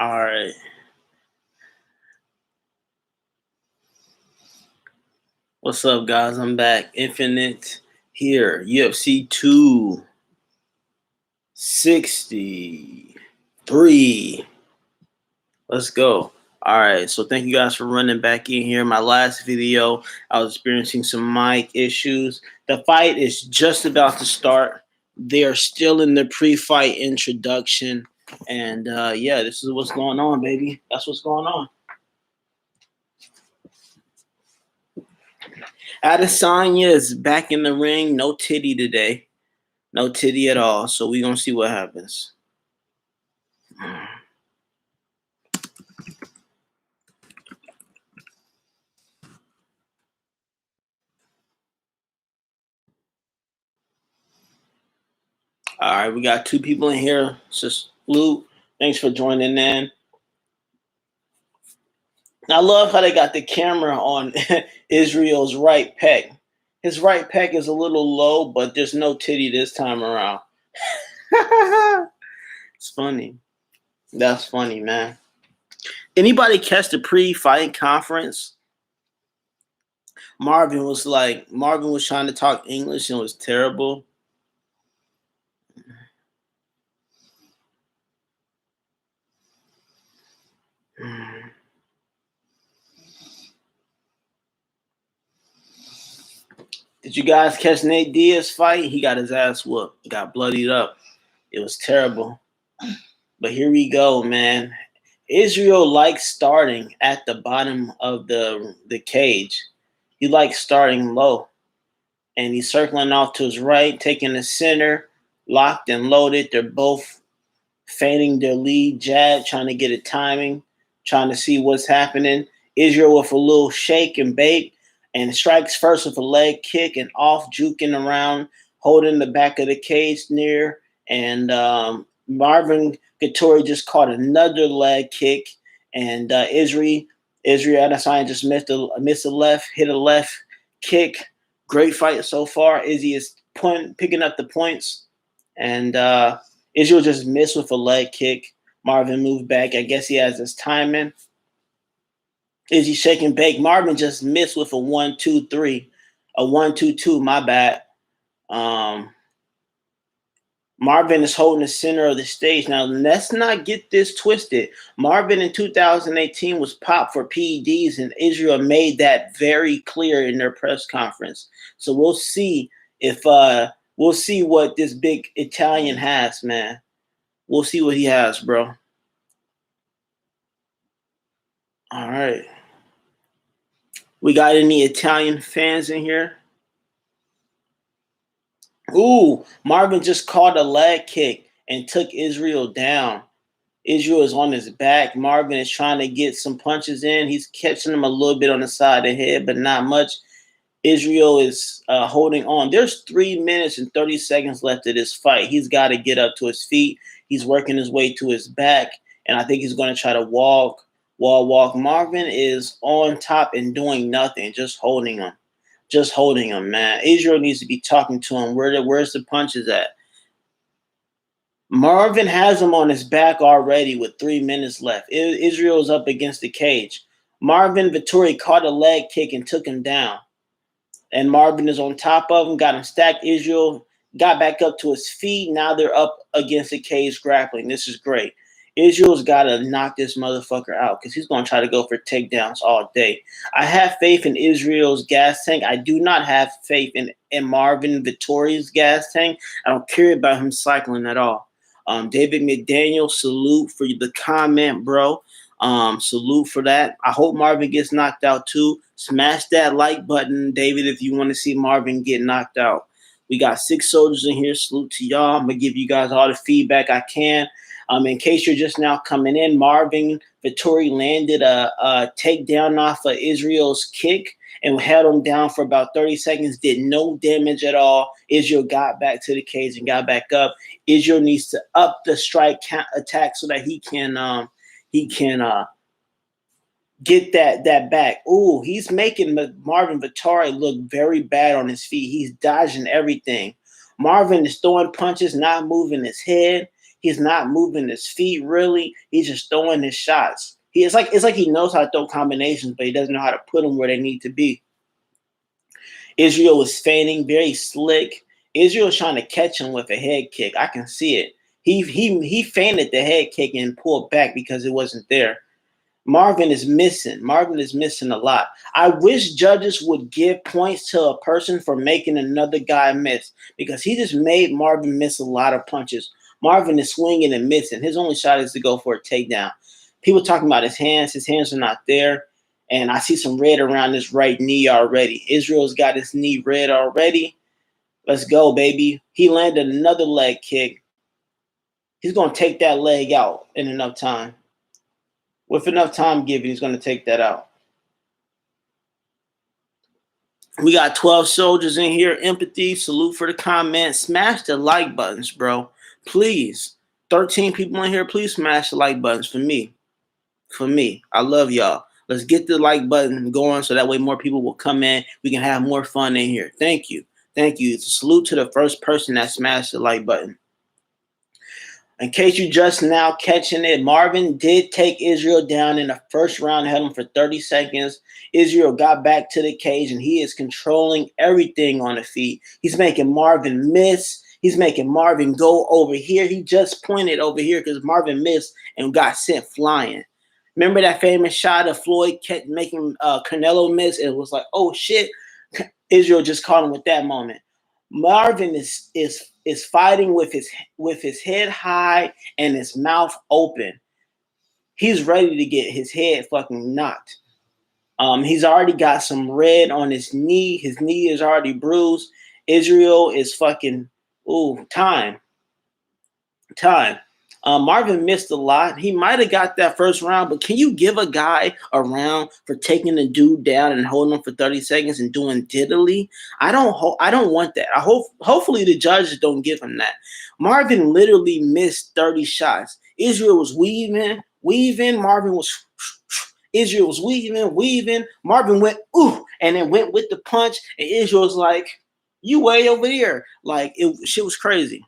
All right. What's up, guys? I'm back. Infinite here. UFC 263. Let's go. All right. So thank you guys for running back in here. My last video, I was experiencing some mic issues. The fight is just about to start. They are still in the pre-fight introduction. And yeah, this is what's going on, baby. That's what's going on. Adesanya is back in the ring. No titty today. No titty at all. So we're going to see what happens. All right, we got two people in here. Just Luke, thanks for joining in. I love how they got the camera on Israel's right pec. His right pec is a little low, but there's no titty this time around. It's funny. That's funny, man. Anybody catch the pre-fight conference? Marvin was trying to talk English and it was terrible. Did you guys catch Nate Diaz's fight? He got his ass whooped. Got bloodied up. It was terrible. But here we go, man. Israel likes starting at the bottom of the cage. He likes starting low. And he's circling off to his right, taking the center, locked and loaded. They're both feigning their lead jab, trying to get a timing, trying to see what's happening. Israel with a little shake and bake, and strikes first with a leg kick and off, juking around, holding the back of the cage near. And Marvin Vettori just caught another leg kick, and Israel Adesanya just missed a left, hit a left kick. Great fight so far. Izzy is picking up the points, and Israel just missed with a leg kick. Marvin moved back. I guess he has his timing. Izzy shaking bake. Marvin just missed with a 1-2-3, a 1-2-2. My bad. Marvin is holding the center of the stage. Now, let's not get this twisted. Marvin in 2018 was popped for PEDs, and Israel made that very clear in their press conference. So we'll see if we'll see what this big Italian has, man. We'll see what he has, bro. All right. We got any Italian fans in here? Ooh, Marvin just caught a leg kick and took Israel down. Israel is on his back. Marvin is trying to get some punches in. He's catching him a little bit on the side of the head, but not much. Israel is holding on. There's 3 minutes and 30 seconds left of this fight. He's got to get up to his feet. He's working his way to his back, and I think he's going to try to walk. Marvin is on top and doing nothing, just holding him. Just holding him, man. Israel needs to be talking to him. Where's the punches at? Marvin has him on his back already with 3 minutes left. Israel's up against the cage. Marvin Vettori caught a leg kick and took him down. And Marvin is on top of him, got him stacked. Israel got back up to his feet. Now they're up against the cage grappling. This is great. Israel's got to knock this motherfucker out because he's going to try to go for takedowns all day. I have faith in Israel's gas tank. I do not have faith in Marvin Vettori's gas tank. I don't care about him cycling at all. David McDaniel, salute for the comment, bro. Salute for that. I hope Marvin gets knocked out too. Smash that like button, David, if you want to see Marvin get knocked out. We got 6 soldiers in here. Salute to y'all. I'm going to give you guys all the feedback I can. In case you're just now coming in, Marvin Vettori landed a takedown off of Israel's kick and held him down for about 30 seconds, did no damage at all. Israel got back to the cage and got back up. Israel needs to up the strike attack so that he can get that back. Ooh, he's making Marvin Vettori look very bad on his feet. He's dodging everything. Marvin is throwing punches, not moving his head. He's not moving his feet really. He's just throwing his shots. It's like he knows how to throw combinations, but he doesn't know how to put them where they need to be. Israel was feigning, very slick. Israel was trying to catch him with a head kick. I can see it. He feinted the head kick and pulled back because it wasn't there. Marvin is missing. Marvin is missing a lot. I wish judges would give points to a person for making another guy miss, because he just made Marvin miss a lot of punches. Marvin is swinging and missing. His only shot is to go for a takedown. People talking about his hands. His hands are not there. And I see some red around his right knee already. Israel's got his knee red already. Let's go, baby. He landed another leg kick. He's going to take that leg out in enough time. With enough time given, he's going to take that out. We got 12 soldiers in here. Empathy, salute for the comments. Smash the like buttons, bro. Please. 13 people in here. Please smash the like buttons for me. For me. I love y'all. Let's get the like button going so that way more people will come in. We can have more fun in here. Thank you. Thank you. It's a salute to the first person that smashed the like button. In case you just now catching it, Marvin did take Israel down in the first round, held him for 30 seconds. Israel got back to the cage, and he is controlling everything on the feet. He's making Marvin miss. He's making Marvin go over here. He just pointed over here because Marvin missed and got sent flying. Remember that famous shot of Floyd kept making Canelo miss? It was like, oh, shit. Israel just caught him with that moment. Marvin is fighting with his head high and his mouth open. He's ready to get his head fucking knocked. He's already got some red on his knee. His knee is already bruised. Israel is fucking time. Marvin missed a lot. He might have got that first round, but can you give a guy a round for taking the dude down and holding him for 30 seconds and doing diddly? I don't want that. Hopefully the judges don't give him that. Marvin literally missed 30 shots. Israel was weaving. Marvin was Israel was weaving. Marvin went and then went with the punch, and Israel was like, "You way over here." Like shit was crazy.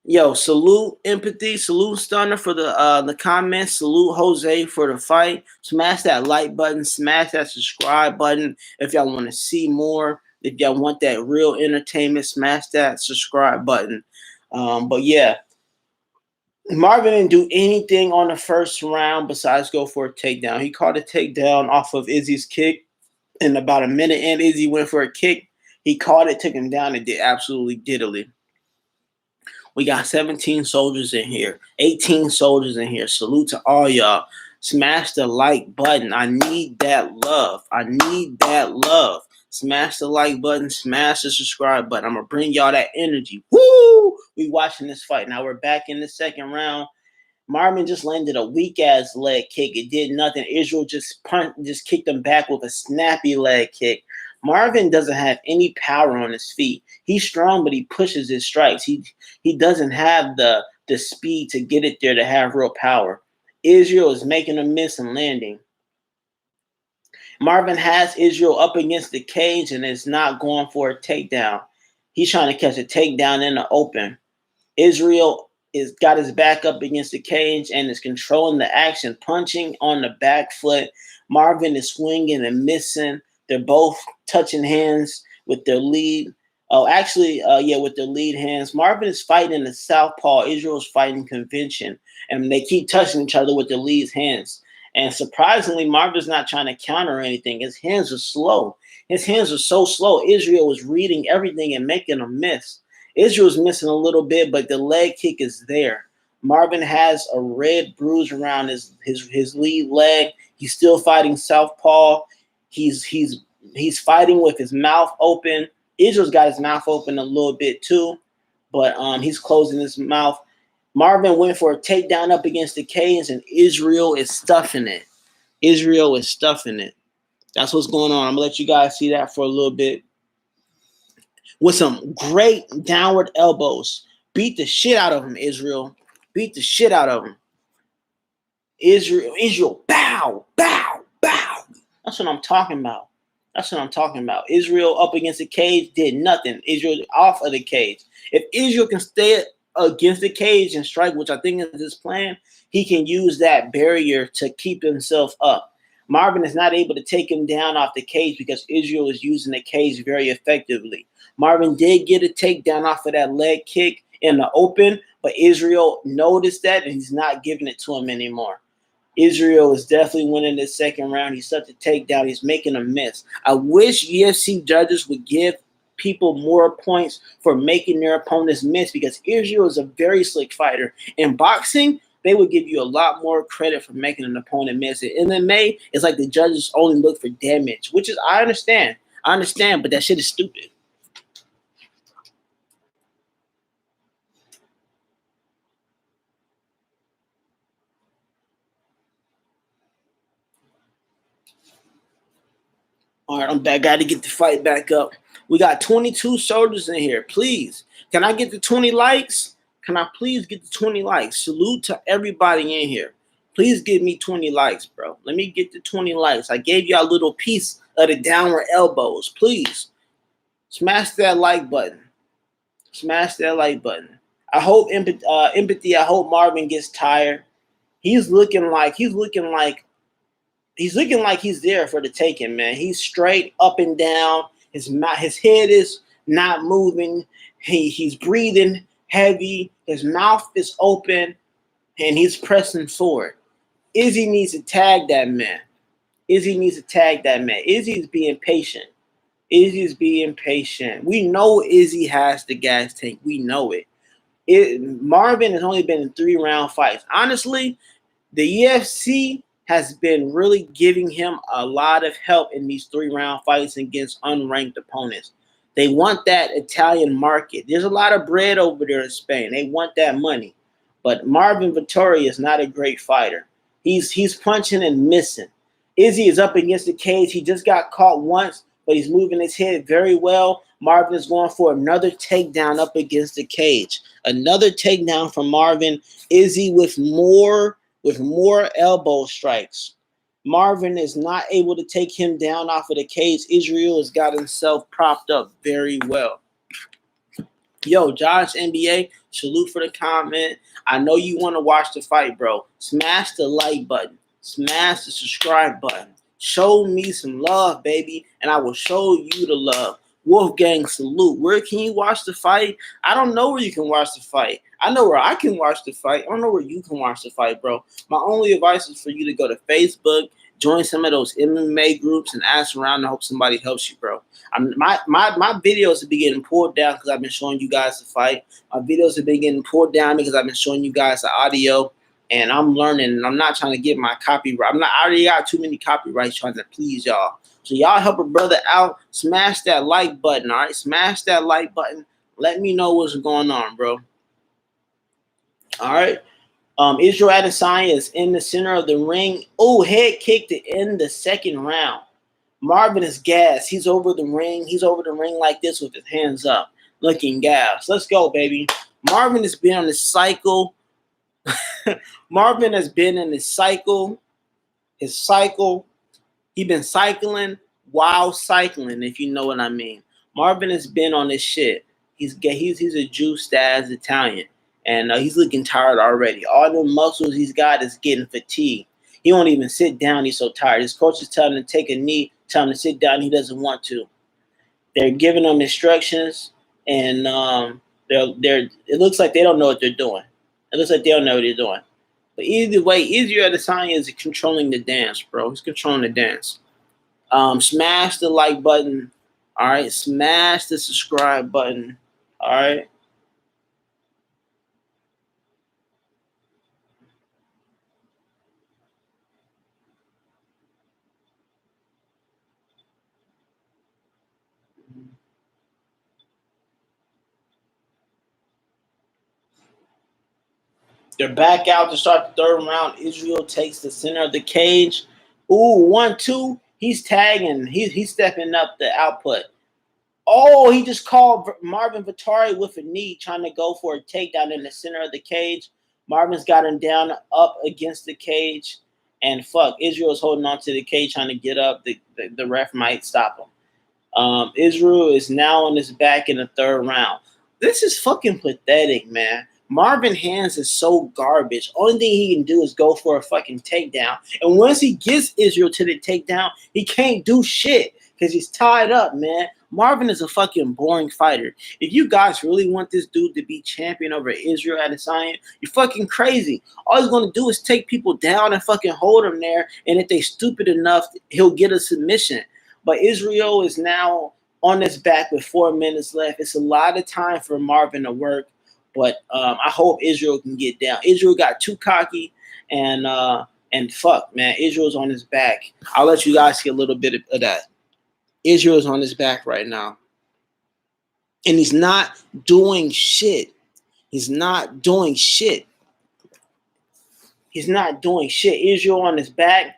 Yo, salute Empathy, salute Stunner for the comments, salute Jose for the fight. Smash that like button, smash that subscribe button if y'all want to see more. If y'all want that real entertainment, smash that subscribe button. But yeah, Marvin didn't do anything on the first round besides go for a takedown. He caught a takedown off of Izzy's kick in about a minute, and Izzy went for a kick. He caught it, took him down, and did absolutely diddly. We got 17 soldiers in here, 18 soldiers in here. Salute to all y'all. Smash the like button. I need that love. Smash the like button. Smash the subscribe button. I'm going to bring y'all that energy. Woo! We watching this fight. Now we're back in the second round. Marvin just landed a weak-ass leg kick. It did nothing. Israel just kicked him back with a snappy leg kick. Marvin doesn't have any power on his feet. He's strong, but he pushes his strikes. He doesn't have the speed to get it there to have real power. Israel is making a miss and landing. Marvin has Israel up against the cage and is not going for a takedown. He's trying to catch a takedown in the open. Israel is got his back up against the cage and is controlling the action, punching on the back foot. Marvin is swinging and missing. They're both touching hands with their lead. With their lead hands. Marvin is fighting in the southpaw. Israel is fighting convention. And they keep touching each other with their lead hands. And surprisingly, Marvin's not trying to counter anything. His hands are slow. His hands are so slow. Israel was reading everything and making a miss. Israel's missing a little bit, but the leg kick is there. Marvin has a red bruise around his lead leg. He's still fighting southpaw. He's fighting with his mouth open. Israel's got his mouth open a little bit too, but he's closing his mouth. Marvin went for a takedown up against the cage, and Israel is stuffing it. That's what's going on. I'm gonna let you guys see that for a little bit. With some great downward elbows. Beat the shit out of him, Israel. Beat the shit out of him. Israel, bow. That's what I'm talking about. That's what I'm talking about. Israel up against the cage did nothing. Israel off of the cage. If Israel can stay against the cage and strike, which I think is his plan, he can use that barrier to keep himself up. Marvin is not able to take him down off the cage because Israel is using the cage very effectively. Marvin did get a takedown off of that leg kick in the open, but Israel noticed that and he's not giving it to him anymore. Israel is definitely winning this second round. He's such a takedown. He's making a miss. I wish UFC judges would give people more points for making their opponents miss because Israel is a very slick fighter. In boxing, they would give you a lot more credit for making an opponent miss. In MMA, it's like the judges only look for damage, which is, I understand. But that shit is stupid. All right, I'm back. Got to get the fight back up. We got 22 soldiers in here. Please, can I get the 20 likes? Can I please get the 20 likes? Salute to everybody in here. Please give me 20 likes, bro. Let me get the 20 likes. I gave y'all a little piece of the downward elbows. Please, smash that like button. Smash that like button. I hope empathy. I hope Marvin gets tired. He's looking like he's there for the taking, man. He's straight up and down. His head is not moving. He's breathing heavy. His mouth is open, and he's pressing forward. Izzy needs to tag that man. Izzy's being patient. We know Izzy has the gas tank. We know it. Marvin has only been in 3-round fights. Honestly, the UFC has been really giving him a lot of help in these 3-round fights against unranked opponents. They want that Italian market. There's a lot of bread over there in Spain. They want that money. But Marvin Vettori is not a great fighter. He's punching and missing. Izzy is up against the cage. He just got caught once, but he's moving his head very well. Marvin is going for another takedown up against the cage. Another takedown from Marvin. Izzy with more elbow strikes. Marvin is not able to take him down off of the cage. Israel has got himself propped up very well. Yo, Josh NBA, salute for the comment. I know you want to watch the fight, bro. Smash the like button. Smash the subscribe button. Show me some love, baby, and I will show you the love. Wolfgang, salute. Where can you watch the fight? I don't know where you can watch the fight. I know where I can watch the fight. I don't know where you can watch the fight, bro. My only advice is for you to go to Facebook, join some of those MMA groups, and ask around and hope somebody helps you, bro. My videos have been getting pulled down because I've been showing you guys the fight. My videos have been getting pulled down because I've been showing you guys the audio. And I'm learning, and I'm not trying to get my copyright. I already got too many copyrights trying to please y'all. So y'all help a brother out. Smash that like button, all right? Smash that like button. Let me know what's going on, bro. All right. Israel Adesanya is in the center of the ring. Oh, head kick to end the second round. Marvin is gassed. He's over the ring. He's over the ring like this with his hands up, looking gassed. Let's go, baby. Marvin has been on this cycle. Marvin has been in his cycle. He's been cycling while cycling, if you know what I mean. Marvin has been on this shit. He's a juiced ass Italian, and he's looking tired already. All the muscles he's got is getting fatigued. He won't even sit down. He's so tired. His coach is telling him to take a knee, telling him to sit down. He doesn't want to. They're giving him instructions, and it looks like they don't know what they're doing. It looks like they don't know what they're doing. But either way, Israel Adesanya is controlling the dance, bro. He's controlling the dance. Smash the like button. All right. Smash the subscribe button. All right. They're back out to start the third round. Israel takes the center of the cage. Ooh, 1-2. He's tagging. He's stepping up the output. Oh, he just called Marvin Vettori with a knee, trying to go for a takedown in the center of the cage. Marvin's got him down up against the cage. And fuck, Israel's holding on to the cage trying to get up. The ref might stop him. Israel is now on his back in the third round. This is fucking pathetic, man. Marvin Hands is so garbage. Only thing he can do is go for a fucking takedown. And once he gets Israel to the takedown, he can't do shit because he's tied up, man. Marvin is a fucking boring fighter. If you guys really want this dude to be champion over Israel Adesanya, you're fucking crazy. All he's going to do is take people down and fucking hold them there. And if they stupid enough, he'll get a submission. But Israel is now on his back with 4 minutes left. It's a lot of time for Marvin to work. But I hope Israel can get down. Israel got too cocky, and fuck, man, Israel's on his back. I'll let you guys see a little bit of that. Israel's on his back right now, and he's not doing shit. He's not doing shit. He's not doing shit. Israel on his back.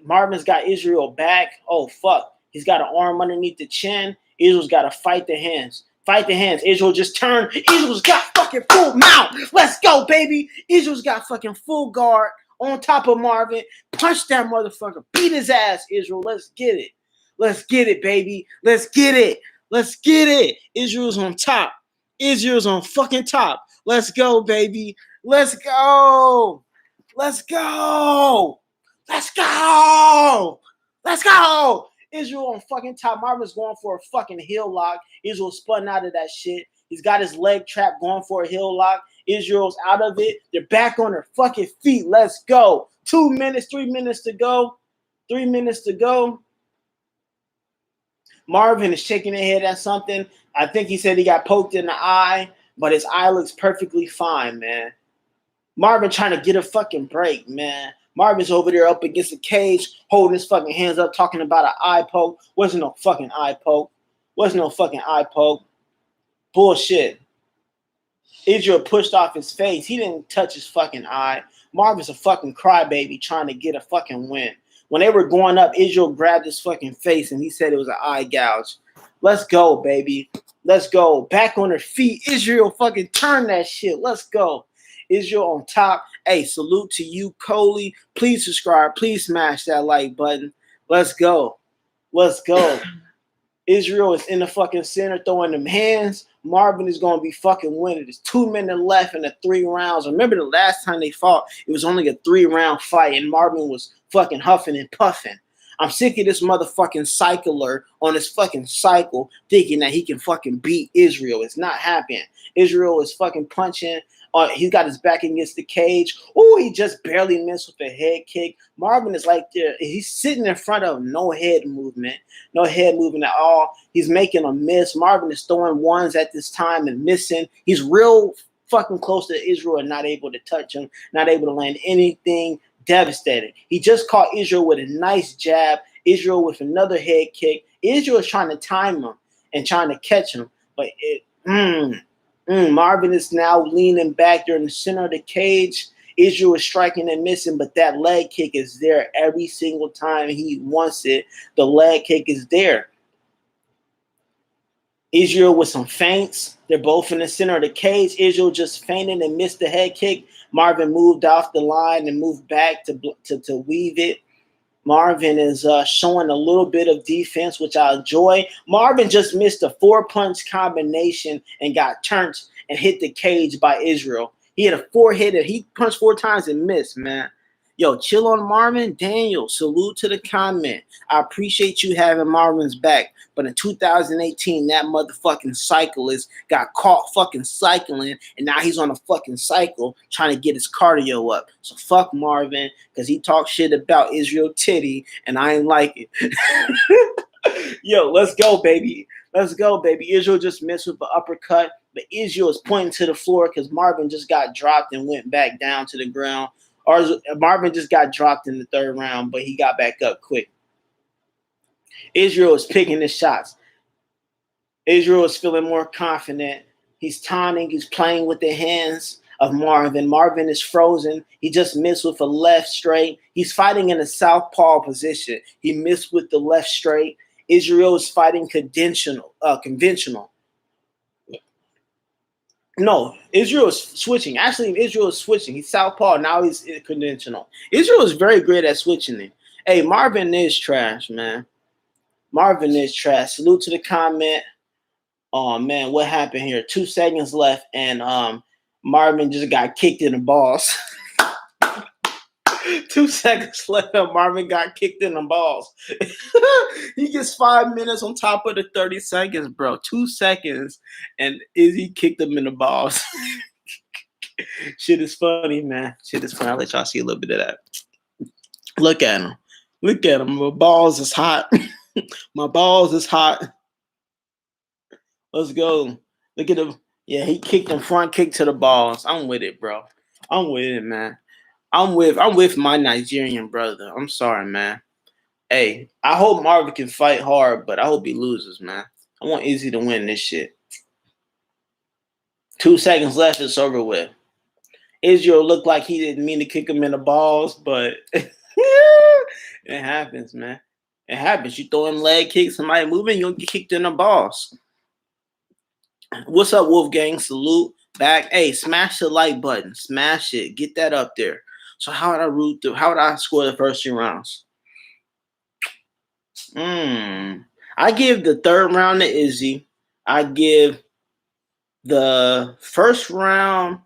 Marvin's got Israel back. Oh fuck, he's got an arm underneath the chin. Israel's got to fight the hands. Fight the hands. Israel just turned. Israel's got fucking full mount. Let's go, baby. Israel's got fucking full guard on top of Marvin. Punch that motherfucker. Beat his ass, Israel. Let's get it. Let's get it, baby. Let's get it. Let's get it. Israel's on top. Israel's on fucking top. Let's go, baby. Let's go. Let's go. Let's go. Let's go. Israel on fucking top. Marvin's going for a fucking heel lock. Israel spun out of that shit. He's got his leg trap going for a heel lock. Israel's out of it. They're back on their fucking feet. Let's go. 2 minutes, 3 minutes to go. 3 minutes to go. Marvin is shaking his head at something. I think he said he got poked in the eye, but his eye looks perfectly fine, man. Marvin trying to get a fucking break, man. Marvin's over there up against the cage, holding his fucking hands up, talking about an eye poke. Wasn't no fucking eye poke. Wasn't no fucking eye poke. Bullshit. Israel pushed off his face. He didn't touch his fucking eye. Marvin's a fucking crybaby trying to get a fucking win. When they were going up, Israel grabbed his fucking face and he said it was an eye gouge. Let's go, baby. Let's go. Back on her feet. Israel fucking turn that shit. Let's go. Israel on top. Hey, salute to you, Coley. Please subscribe. Please smash that like button. Let's go. Let's go. Israel is in the fucking center throwing them hands. Marvin is going to be fucking winning. There's 2 minutes left in the 3 rounds. Remember the last time they fought, it was only a 3-round fight and Marvin was fucking huffing and puffing. I'm sick of this motherfucking cycler on his fucking cycle thinking that he can fucking beat Israel. It's not happening. Israel is fucking punching. He got his back against the cage. Oh, he just barely missed with a head kick. Marvin is like there. He's sitting in front of no head movement. No head movement at all. He's making a miss. Marvin is throwing ones at this time and missing. He's real fucking close to Israel and not able to touch him. Not able to land anything. Devastating. He just caught Israel with a nice jab. Israel with another head kick. Israel is trying to time him and trying to catch him. But Marvin is now leaning back there in the center of the cage. Israel is striking and missing, but that leg kick is there every single time he wants it. The leg kick is there. Israel with some feints. They're both in the center of the cage. Israel just feinted and missed the head kick. Marvin moved off the line and moved back to weave it. Marvin is showing a little bit of defense, which I enjoy. Marvin just missed a 4-punch combination and got turned and hit the cage by Israel. He had a 4-hitter. He punched 4 times and missed, man. Yo, chill on Marvin. Daniel, salute to the comment. I appreciate you having Marvin's back. But in 2018, that motherfucking cyclist got caught fucking cycling, and now he's on a fucking cycle trying to get his cardio up. So fuck Marvin, because he talked shit about Israel titty, and I ain't like it. Yo, let's go, baby. Let's go, baby. Israel just missed with the uppercut, but Israel is pointing to the floor because Marvin just got dropped and went back down to the ground. Or Marvin just got dropped in the 3rd round, but he got back up quick. Israel is picking his shots. Israel is feeling more confident. He's taunting. He's playing with the hands of Marvin. Marvin is frozen. He just missed with a left straight. He's fighting in a southpaw position. He missed with the left straight. Israel is fighting conventional. No, Israel is switching. Actually, Israel is switching. He's southpaw. Now he's conventional. Israel is very great at switching it. Hey, Marvin is trash, man. Marvin is trash. Salute to the comment. Oh man, what happened here? 2 seconds left, and Marvin just got kicked in the balls. 2 seconds left, and Marvin got kicked in the balls. He gets 5 minutes on top of the 30 seconds, bro. 2 seconds, and Izzy kicked him in the balls. Shit is funny, man. Shit is funny. I'll let y'all see a little bit of that. Look at him. Look at him. My balls is hot. My balls is hot. Let's go. Look at him. Yeah, he kicked him front kick to the balls. I'm with it, bro. I'm with it, man. I'm with my Nigerian brother. I'm sorry, man. Hey, I hope Marvin can fight hard, but I hope he loses, man. I want Izzy to win this shit. 2 seconds left, it's over with. Israel looked like he didn't mean to kick him in the balls, but it happens, man. It happens. You throw in leg kicks, somebody moving, you'll get kicked in the balls. What's up, Wolfgang? Salute back. Hey, smash the like button. Smash it. Get that up there. So how would I score the first 2 rounds? I give the 3rd round to Izzy. I give the 1st round.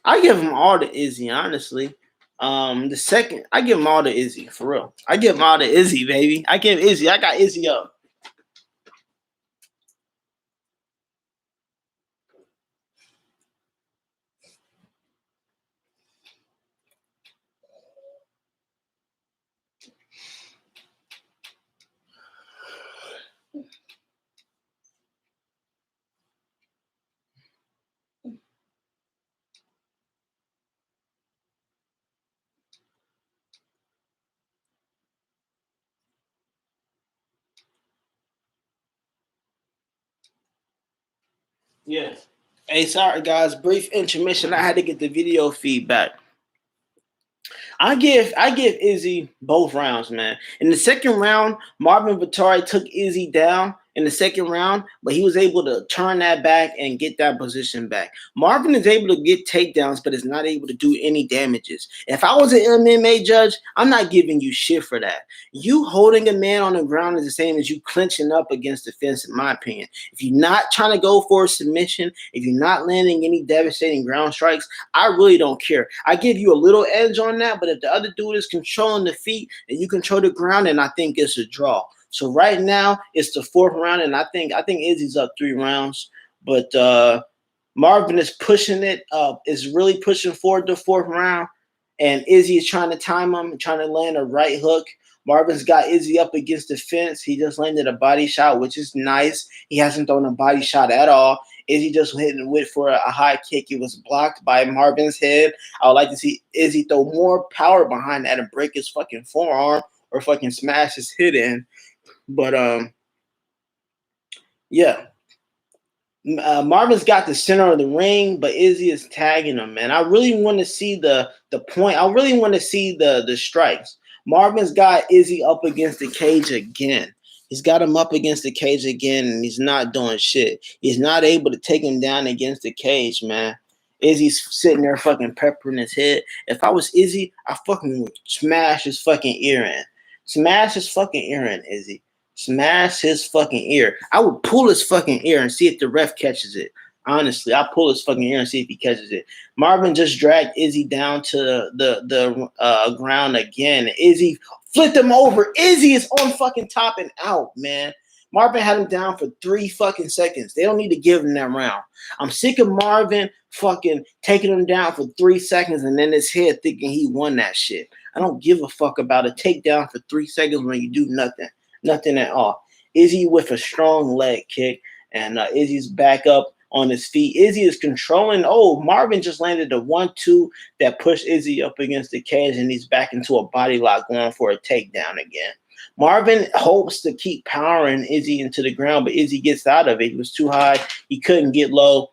I give them all to Izzy, honestly. The 2nd, I give them all to Izzy, for real. I give them all to Izzy, baby. I give Izzy. I got Izzy up. Yeah. Hey, sorry guys. Brief intermission. I had to get the video feedback. I give Izzy both rounds, man. In the 2nd round, Marvin Vettori took Izzy down in the 2nd round, but he was able to turn that back and get that position back. Marvin is able to get takedowns, but is not able to do any damages. If I was an MMA judge, I'm not giving you shit for that. You holding a man on the ground is the same as you clinching up against the fence, in my opinion. If you're not trying to go for a submission, if you're not landing any devastating ground strikes, I really don't care. I give you a little edge on that, but if the other dude is controlling the feet and you control the ground, then I think it's a draw. So right now it's the 4th round, and I think Izzy's up 3 rounds, but Marvin is pushing it up, is really pushing forward the 4th round, and Izzy is trying to time him, trying to land a right hook. Marvin's got Izzy up against the fence. He just landed a body shot, which is nice. He hasn't thrown a body shot at all. Izzy just hitting wit for a high kick. It was blocked by Marvin's head. I would like to see Izzy throw more power behind that and break his fucking forearm or fucking smash his head in. But yeah. Marvin's got the center of the ring, but Izzy is tagging him, man. I really want to see the point. I really want to see the strikes. Marvin's got Izzy up against the cage again. He's got him up against the cage again, and he's not doing shit. He's not able to take him down against the cage, man. Izzy's sitting there fucking peppering his head. If I was Izzy, I fucking would smash his fucking ear in. Smash his fucking ear in, Izzy. Smash his fucking ear. I would pull his fucking ear and see if the ref catches it. Honestly, I'll pull his fucking ear and see if he catches it. Marvin just dragged Izzy down to the ground again. Izzy flipped him over. Izzy is on fucking top and out, man. Marvin had him down for 3 fucking seconds. They don't need to give him that round. I'm sick of Marvin fucking taking him down for 3 seconds and then his head thinking he won that shit. I don't give a fuck about a takedown for 3 seconds when you do nothing. Nothing at all. Izzy with a strong leg kick, and Izzy's back up on his feet. Izzy is controlling. Oh, Marvin just landed a 1-2 that pushed Izzy up against the cage, and he's back into a body lock going for a takedown again. Marvin hopes to keep powering Izzy into the ground, but Izzy gets out of it. He was too high. He couldn't get low.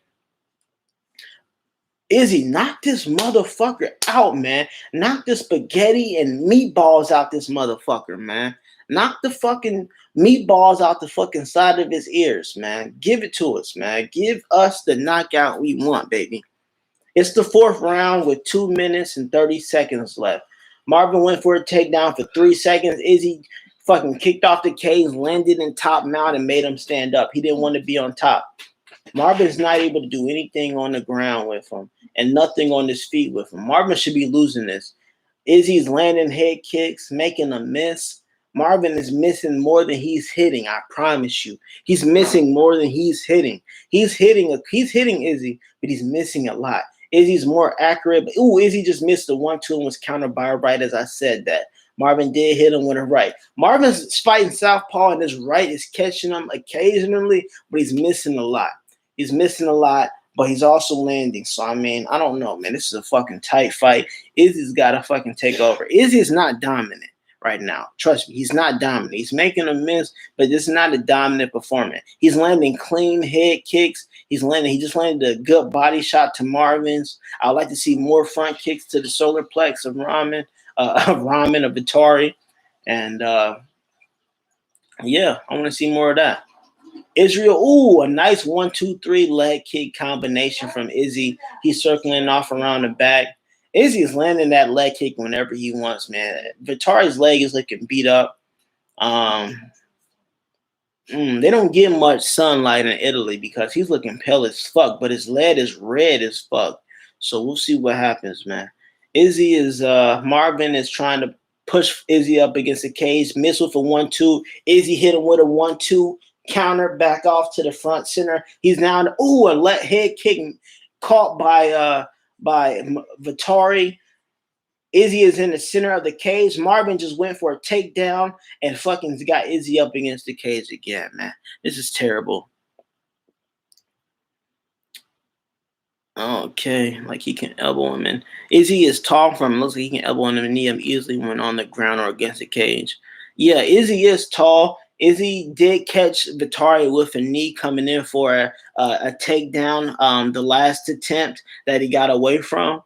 Izzy, knock this motherfucker out, man. Knock the spaghetti and meatballs out this motherfucker, man. Knock the fucking meatballs out the fucking side of his ears, man. Give it to us, man. Give us the knockout we want, baby. It's the fourth round with 2 minutes and 30 seconds left. Marvin went for a takedown for 3 seconds. Izzy fucking kicked off the cage, landed in top mount, and made him stand up. He didn't want to be on top. Marvin's not able to do anything on the ground with him and nothing on his feet with him. Marvin should be losing this. Izzy's landing head kicks, making a miss. Marvin is missing more than he's hitting. I promise you, he's missing more than he's hitting. He's hitting Izzy, but he's missing a lot. Izzy's more accurate. But, Izzy just missed the 1-2 and was countered by a right. As I said that, Marvin did hit him with a right. Marvin's fighting southpaw, and his right is catching him occasionally, but he's missing a lot. He's missing a lot, but he's also landing. So, I mean, I don't know, man. This is a fucking tight fight. Izzy's got to fucking take over. Izzy is not dominant right now. Trust me, he's not dominant. He's making a miss, but this is not a dominant performance. He's landing clean head kicks. He just landed a good body shot to Marvin's. I'd like to see more front kicks to the solar plex of Vettori. And, yeah, I want to see more of that. Israel, a nice 1-2-3 leg kick combination from Izzy. He's circling off around the back. Izzy is landing that leg kick whenever he wants, man. Vettori's leg is looking beat up. They don't get much sunlight in Italy because he's looking pale as fuck, but his lead is red as fuck. So we'll see what happens, man. Marvin is trying to push Izzy up against the cage, miss with a 1-2. Izzy hit him with a 1-2. Counter back off to the front center. He's now a head kick caught by Vettori. Izzy is in the center of the cage. Marvin just went for a takedown and fucking got Izzy up against the cage again, man. This is terrible. Okay, like he can elbow him in. Izzy is tall from him. Looks like he can elbow him in the knee easily when on the ground or against the cage. Yeah, Izzy is tall. Izzy did catch Vettori with a knee coming in for a takedown, the last attempt that he got away from.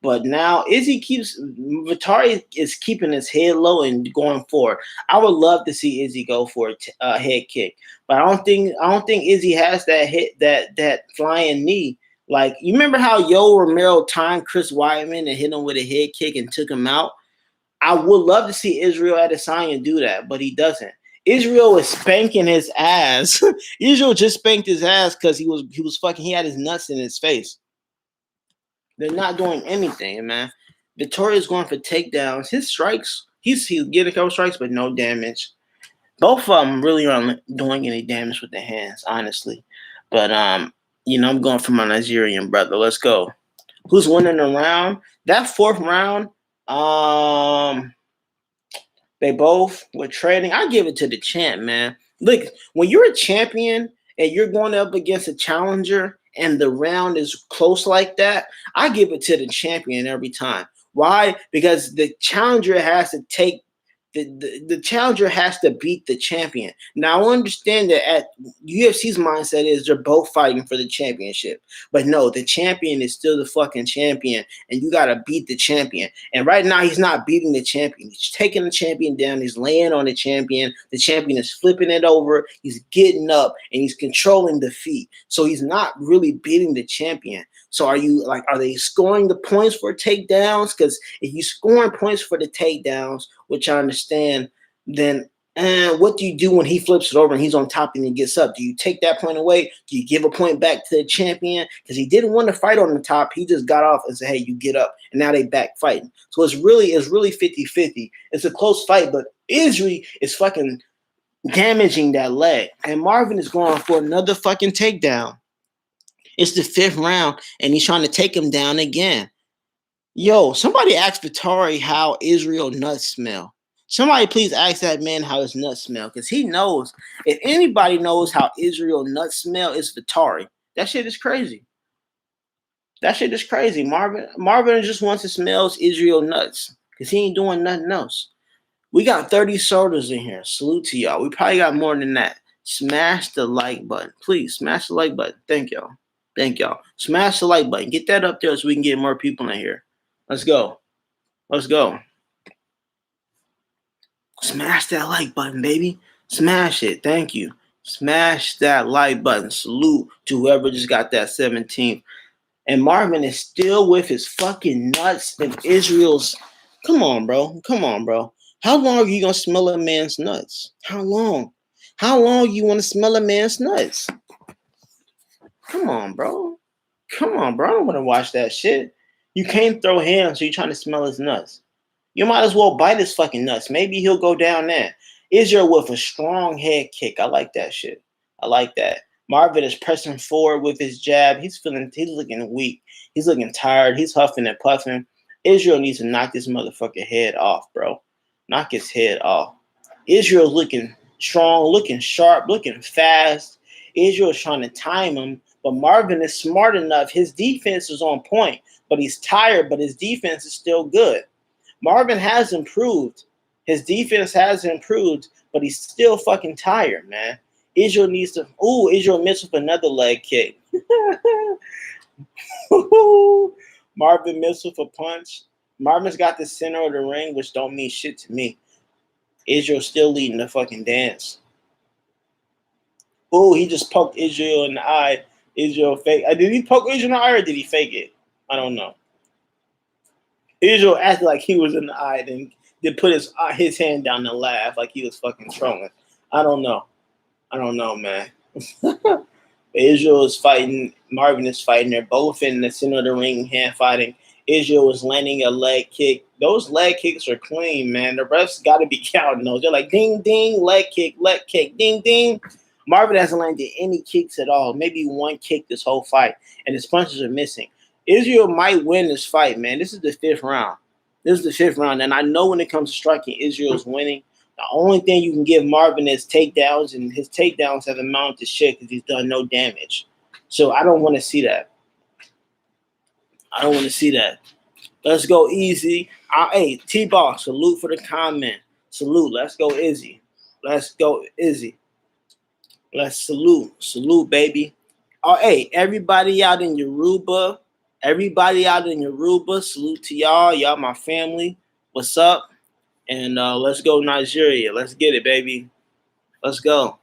But now Vettori is keeping his head low and going forward. I would love to see Izzy go for a head kick, but I don't think Izzy has that flying knee. Like, you remember how Yoel Romero timed Chris Weidman and hit him with a head kick and took him out? I would love to see Israel Adesanya do that, but he doesn't. Israel is spanking his ass. Israel just spanked his ass because he had his nuts in his face. They're not doing anything, man. Vettori is going for takedowns. His strikes, he's getting a couple strikes, but no damage. Both of them really aren't doing any damage with their hands, honestly. But I'm going for my Nigerian brother. Let's go. Who's winning the round? That fourth round, they both were trading. I give it to the champ, man. Look, when you're a champion and you're going up against a challenger and the round is close like that, I give it to the champion every time. Why? Because the challenger has to take the challenger has to beat the champion. Now, I understand that at UFC's mindset is they're both fighting for the championship. But no, the champion is still the fucking champion, and you got to beat the champion. And right now, he's not beating the champion. He's taking the champion down. He's laying on the champion. The champion is flipping it over. He's getting up, and he's controlling the feet. So he's not really beating the champion. So are they scoring the points for takedowns? Because if you're scoring points for the takedowns, which I understand, then what do you do when he flips it over and he's on top and he gets up? Do you take that point away? Do you give a point back to the champion? Because he didn't want to fight on the top. He just got off and said, hey, you get up. And now they back fighting. So it's really 50-50. It's a close fight, but Israel is fucking damaging that leg. And Marvin is going for another fucking takedown. It's the fifth round, and he's trying to take him down again. Yo, somebody ask Vettori how Israel nuts smell. Somebody please ask that man how his nuts smell, because he knows. If anybody knows how Israel nuts smell, it's Vettori. That shit is crazy. Marvin just wants to smell Israel nuts, because he ain't doing nothing else. We got 30 sodas in here. Salute to y'all. We probably got more than that. Smash the like button. Please, smash the like button. Thank y'all. Smash the like button. Get that up there so we can get more people in here. Let's go. Smash that like button, baby. Smash it. Thank you. Smash that like button. Salute to whoever just got that 17th. And Marvin is still with his fucking nuts in Israel's. Come on, bro. Come on, bro. How long are you gonna smell a man's nuts? How long? How long you want to smell a man's nuts? Come on, bro. Come on, bro. I don't want to watch that shit. You can't throw hands, so you're trying to smell his nuts. You might as well bite his fucking nuts. Maybe he'll go down there. Israel with a strong head kick. I like that shit. I like that. Marvin is pressing forward with his jab. He's looking weak. He's looking tired. He's huffing and puffing. Israel needs to knock this motherfucking head off, bro. Knock his head off. Israel's looking strong, looking sharp, looking fast. Israel's trying to time him, but Marvin is smart enough. His defense is on point, but he's tired, but his defense is still good. Marvin has improved. His defense has improved, but he's still fucking tired, man. Israel needs to. Ooh, Israel missed with another leg kick. Marvin missed with a punch. Marvin's got the center of the ring, which don't mean shit to me. Israel's still leading the fucking dance. Ooh, he just poked Israel in the eye. Israel fake. Did he poke Israel in the eye or did he fake it? I don't know. Israel acted like he was in the eye, then put his hand down and laugh like he was fucking trolling. I don't know. I don't know, man. Israel is fighting. Marvin is fighting. They're both in the center of the ring, hand fighting. Israel is landing a leg kick. Those leg kicks are clean, man. The refs got to be counting those. They're like ding, ding, leg kick, ding, ding. Marvin hasn't landed any kicks at all. Maybe one kick this whole fight, and his punches are missing. Israel might win this fight, man. This is the 5th round. This is the 5th round, and I know when it comes to striking, Israel's winning. The only thing you can give Marvin is takedowns, and his takedowns have amounted to shit because he's done no damage. So I don't want to see that. I don't want to see that. Let's go easy. Hey, T-Ball, salute for the comment. Salute. Let's go Izzy. Let's go Izzy. Let's salute. Salute, baby. Oh, hey, everybody out in Yoruba. Everybody out in Yoruba, salute to y'all. Y'all my family. What's up? And let's go Nigeria. Let's get it, baby. Let's go.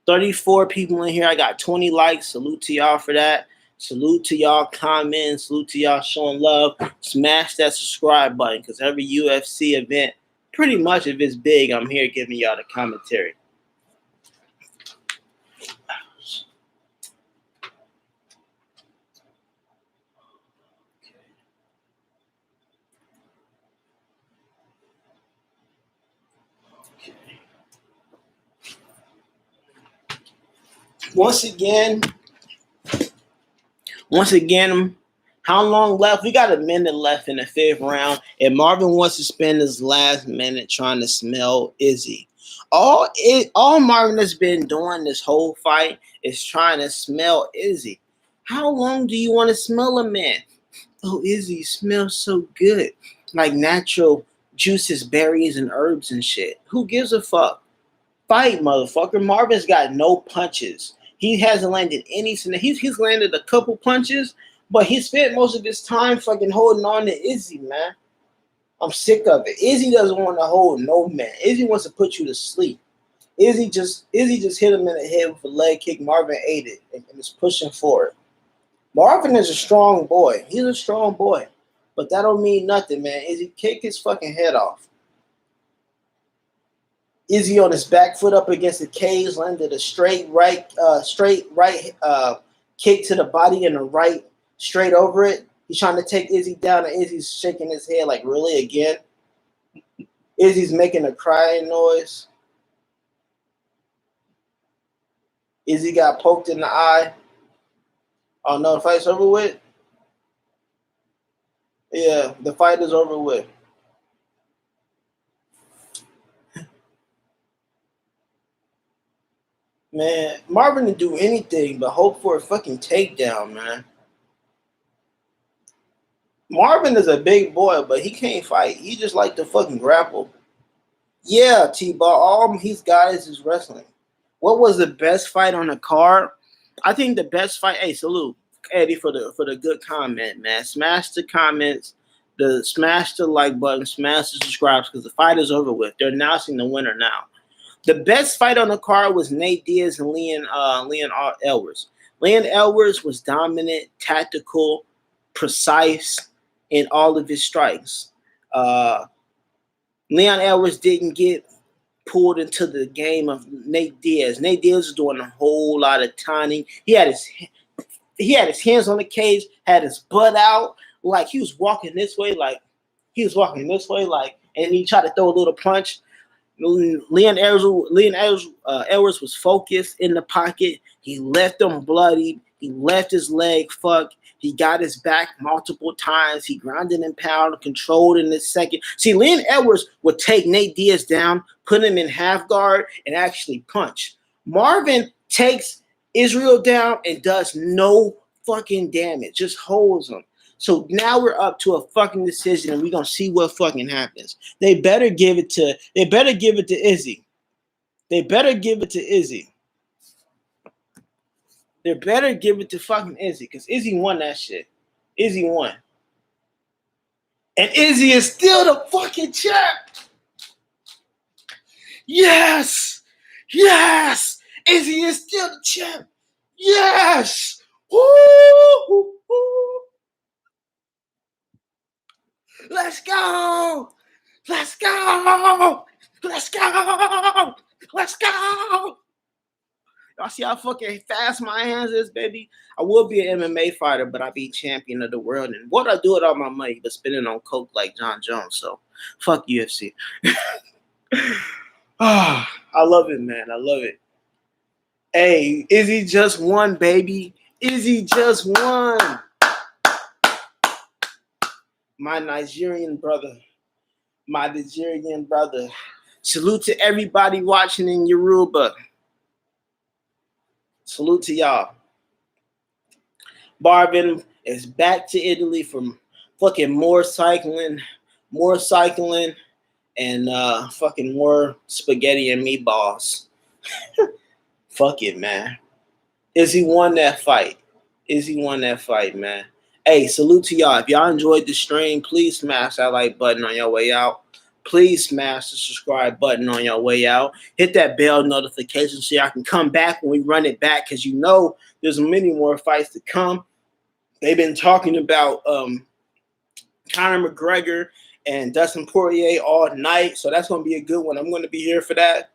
34 people in here. I got 20 likes. Salute to y'all for that. Salute to y'all commenting. Salute to y'all showing love. Smash that subscribe button because every UFC event, pretty much if it's big, I'm here giving y'all the commentary. Once again, how long left? We got a minute left in the 5th round, and Marvin wants to spend his last minute trying to smell Izzy. All Marvin has been doing this whole fight is trying to smell Izzy. How long do you want to smell a man? Oh, Izzy smells so good. Like natural juices, berries, and herbs and shit. Who gives a fuck? Fight, motherfucker. Marvin's got no punches. He hasn't landed any. He's landed a couple punches, but he spent most of his time fucking holding on to Izzy, man. I'm sick of it. Izzy doesn't want to hold no man. Izzy wants to put you to sleep. Izzy just hit him in the head with a leg kick. Marvin ate it and is pushing forward. Marvin is a strong boy. He's a strong boy, but that don't mean nothing, man. Izzy kicked his fucking head off. Izzy on his back foot up against the cage, landed a straight right kick to the body and a right straight over it. He's trying to take Izzy down, and Izzy's shaking his head like, really, again? Izzy's making a crying noise. Izzy got poked in the eye. Oh, no, the fight's over with? Yeah, the fight is over with. Man, Marvin didn't do anything but hope for a fucking takedown, man. Marvin is a big boy, but he can't fight. He just like to fucking grapple. Yeah, T-Ball, all he's got is his wrestling. What was the best fight on the card? I think the best fight. Hey, salute Eddie for the good comment, man. Smash the comments. Smash the like button, smash the subscribe because the fight is over with. They're announcing the winner now. The best fight on the card was Nate Diaz and Leon Edwards. Leon Edwards was dominant, tactical, precise in all of his strikes. Leon Edwards didn't get pulled into the game of Nate Diaz. Nate Diaz was doing a whole lot of taunting. He had his hands on the cage, had his butt out, like he was walking this way, and he tried to throw a little punch. Leon Edwards was focused in the pocket. He left him bloodied. He left his leg fucked. He got his back multiple times. He grounded and pounded, controlled in the second. See, Leon Edwards would take Nate Diaz down, put him in half guard, and actually punch. Marvin takes Israel down and does no fucking damage, just holds him. So now we're up to a fucking decision, and we're gonna see what fucking happens. They better give it to Izzy. They better give it to Izzy. They better give it to fucking Izzy, because Izzy won that shit. Izzy won. And Izzy is still the fucking champ. Yes! Yes! Izzy is still the champ. Yes! Woo! Let's go! Let's go! Let's go! Let's go! Y'all see how fucking fast my hands is, baby? I will be an MMA fighter, but I'll be champion of the world. And what I do with all my money but spending on coke like John Jones. So, fuck UFC. I love it, man. I love it. Hey, Izzy just won, baby. Izzy just won. My Nigerian brother. Salute to everybody watching in Yoruba. Salute to y'all. Marvin is back to Italy from fucking more cycling, and fucking more spaghetti and meatballs. Fuck it, man. Izzy won that fight. Man. Hey, salute to y'all. If y'all enjoyed the stream, please smash that like button on your way out. Please smash the subscribe button on your way out. Hit that bell notification so y'all can come back when we run it back, because you know there's many more fights to come. They've been talking about Conor McGregor and Dustin Poirier all night, so that's going to be a good one. I'm going to be here for that.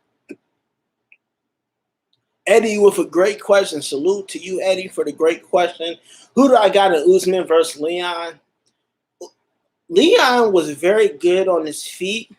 Eddie with a great question. Salute to you, Eddie, for the great question. Who do I got in Usman versus Leon? Leon was very good on his feet,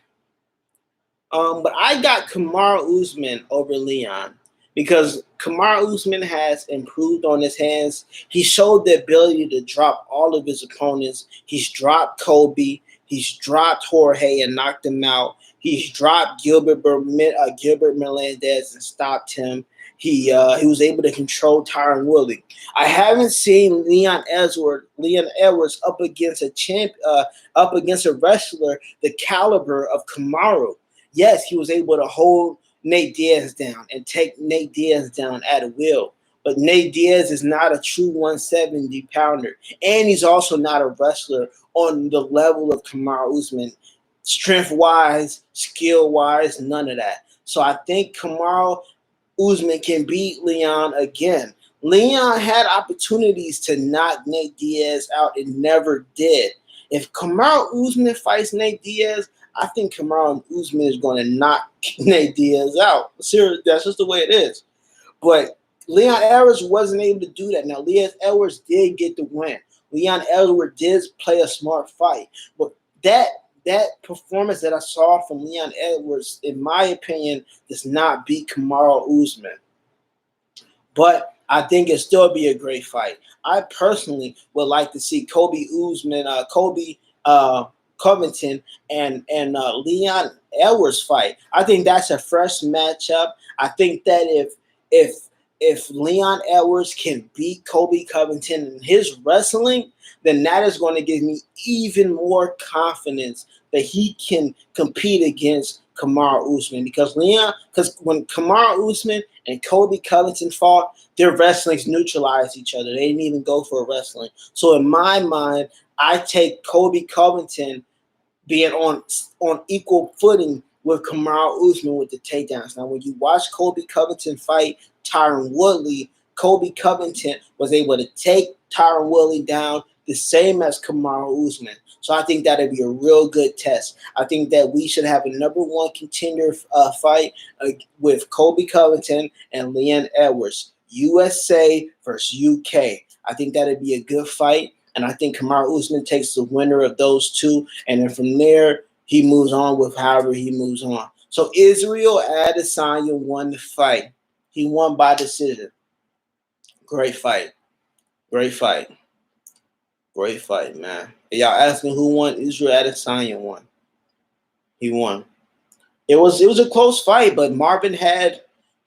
but I got Kamaru Usman over Leon because Kamaru Usman has improved on his hands. He showed the ability to drop all of his opponents. He's dropped Kobe. He's dropped Jorge and knocked him out. He's dropped Gilbert Melendez and stopped him. He was able to control Tyron Woodley. I haven't seen Leon Edwards up against a wrestler the caliber of Kamaru. Yes, he was able to hold Nate Diaz down and take Nate Diaz down at will. But Nate Diaz is not a true 170 pounder, and he's also not a wrestler on the level of Kamaru Usman, strength-wise, skill-wise, none of that. So I think Kamaru Usman can beat Leon again. Leon had opportunities to knock Nate Diaz out and never did. If Kamaru Usman fights Nate Diaz, I think Kamaru Usman is going to knock Nate Diaz out. Seriously, that's just the way it is. But Leon Edwards wasn't able to do that. Now, Leon Edwards did get the win. Leon Edwards did play a smart fight. But that performance that I saw from Leon Edwards, in my opinion, does not beat Kamaru Usman. But I think it'll still be a great fight. I personally would like to see Colby Covington and Leon Edwards fight. I think that's a fresh matchup. I think that if Leon Edwards can beat Colby Covington in his wrestling, then that is going to give me even more confidence that he can compete against Kamaru Usman. Because when Kamaru Usman and Colby Covington fought, their wrestlings neutralized each other. They didn't even go for a wrestling. So in my mind, I take Colby Covington being on equal footing with Kamaru Usman with the takedowns. Now, when you watch Colby Covington fight Tyron Woodley, Colby Covington was able to take Tyron Woodley down the same as Kamaru Usman. So I think that'd be a real good test. I think that we should have a number one contender fight with Colby Covington and Leon Edwards, USA versus UK. I think that'd be a good fight. And I think Kamaru Usman takes the winner of those two. And then from there, he moves on with however he moves on. So Israel Adesanya won the fight. He won by decision. Great fight. Great fight. Great fight, man. Y'all asking who won? Israel Adesanya won. He won. It was a close fight, but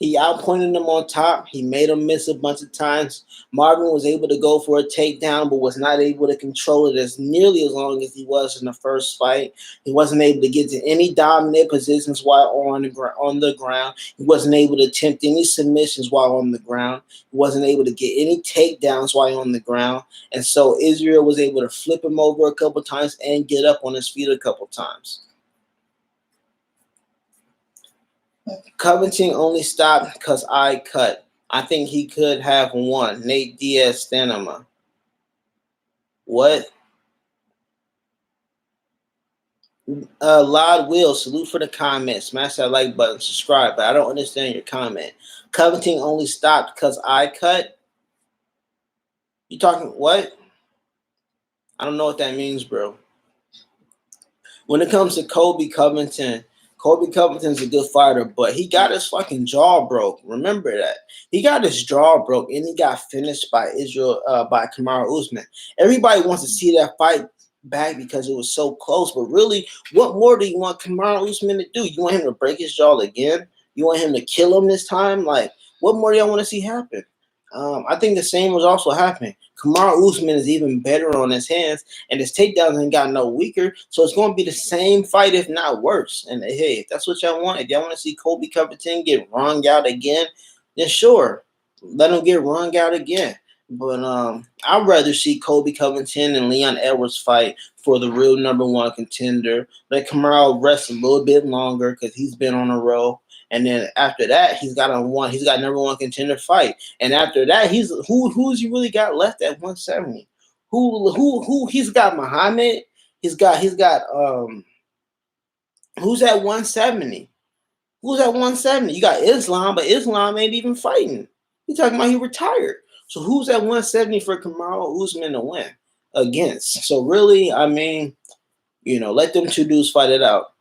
he outpointed him on top. He made him miss a bunch of times. Marvin was able to go for a takedown, but was not able to control it as nearly as long as he was in the first fight. He wasn't able to get to any dominant positions while on the ground. He wasn't able to attempt any submissions while on the ground. He wasn't able to get any takedowns while on the ground. And so Israel was able to flip him over a couple times and get up on his feet a couple times. Covington only stopped because I cut. I think he could have won. Nate Diaz Stanima. What? Loud Will, salute for the comment. Smash that like button, subscribe. But I don't understand your comment. Covington only stopped because I cut. You talking what? I don't know what that means, bro. When it comes to Colby Covington's a good fighter, but he got his fucking jaw broke. Remember that. He got his jaw broke and he got finished by Kamaru Usman. Everybody wants to see that fight back because it was so close, but really, what more do you want Kamaru Usman to do? You want him to break his jaw again? You want him to kill him this time? Like, what more do y'all want to see happen? I think the same was also happening. Kamaru Usman is even better on his hands, and his takedowns ain't got no weaker. So it's going to be the same fight, if not worse. And hey, if that's what y'all want, if y'all want to see Colby Covington get wrung out again, then sure, let him get wrung out again. But I'd rather see Colby Covington and Leon Edwards fight for the real number one contender. Let Kamaru rest a little bit longer because he's been on a roll. And then after that, he's got number one contender fight. And after that, who's he really got left at 170? Who he's got Muhammad? He's got who's at 170? Who's at 170? You got Islam, but Islam ain't even fighting. He's talking about he retired. So who's at 170 for Kamaru Usman to win against? So really, I mean, let them two dudes fight it out.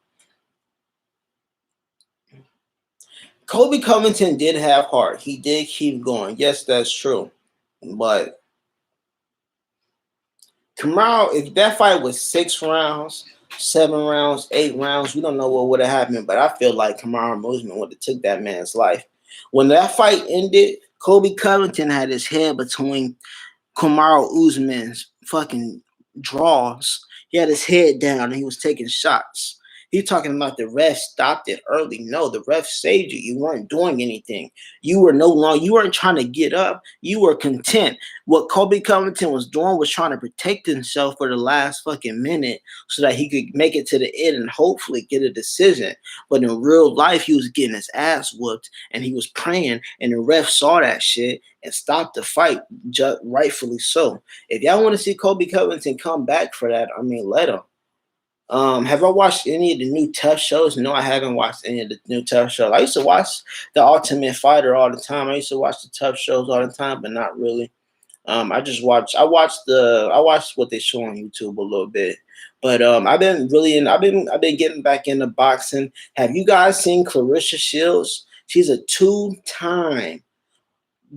Colby Covington did have heart. He did keep going. Yes, that's true. But Kamaru, if that fight was 6 rounds, 7 rounds, 8 rounds, we don't know what would have happened. But I feel like Kamaru Usman would have took that man's life. When that fight ended, Colby Covington had his head between Kamaru Usman's fucking draws. He had his head down and he was taking shots. He's talking about the ref stopped it early. No, the ref saved you. You weren't doing anything. You weren't trying to get up. You were content. What Colby Covington was doing was trying to protect himself for the last fucking minute so that he could make it to the end and hopefully get a decision. But in real life, he was getting his ass whooped and he was praying, and the ref saw that shit and stopped the fight, rightfully so. If y'all want to see Colby Covington come back for that, I mean, let him. Have I watched any of the new Tough shows? No, I haven't watched any of the new Tough shows. I used to watch The Ultimate Fighter all the time. I used to watch the Tough shows all the time, but not really. I watched what they show on YouTube a little bit. But I've been getting back into boxing. Have you guys seen Clarissa Shields? She's a 2-time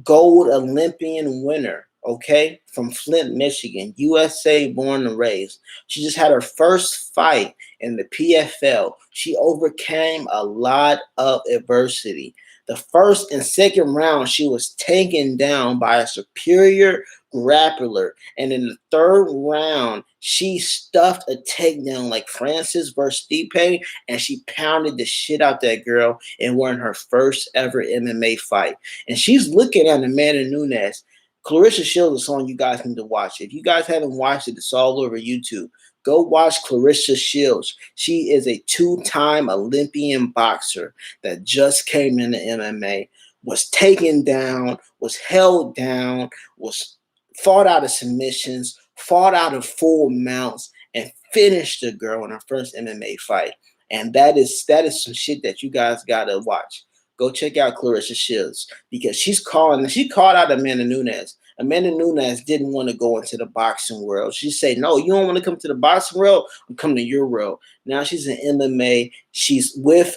gold Olympian winner. Okay, from Flint, Michigan, USA born and raised. She just had her first fight in the PFL. She overcame a lot of adversity. The first and second round, she was taken down by a superior grappler. And in the third round, she stuffed a takedown like Francis versus Stipe, and she pounded the shit out that girl and won her first ever MMA fight. And she's looking at Amanda Nunes. Clarissa Shields is someone you guys need to watch. If you guys haven't watched it, it's all over YouTube. Go watch Clarissa Shields. She is a two-time Olympian boxer that just came into MMA, was taken down, was held down, was fought out of submissions, fought out of full mounts, and finished the girl in her first MMA fight. And that is some shit that you guys gotta watch. Go check out Clarissa Shields because she called out Amanda Nunes. Amanda Nunes didn't want to go into the boxing world. She said, "No, you don't want to come to the boxing world. I'm coming to your world." Now she's in MMA. She's with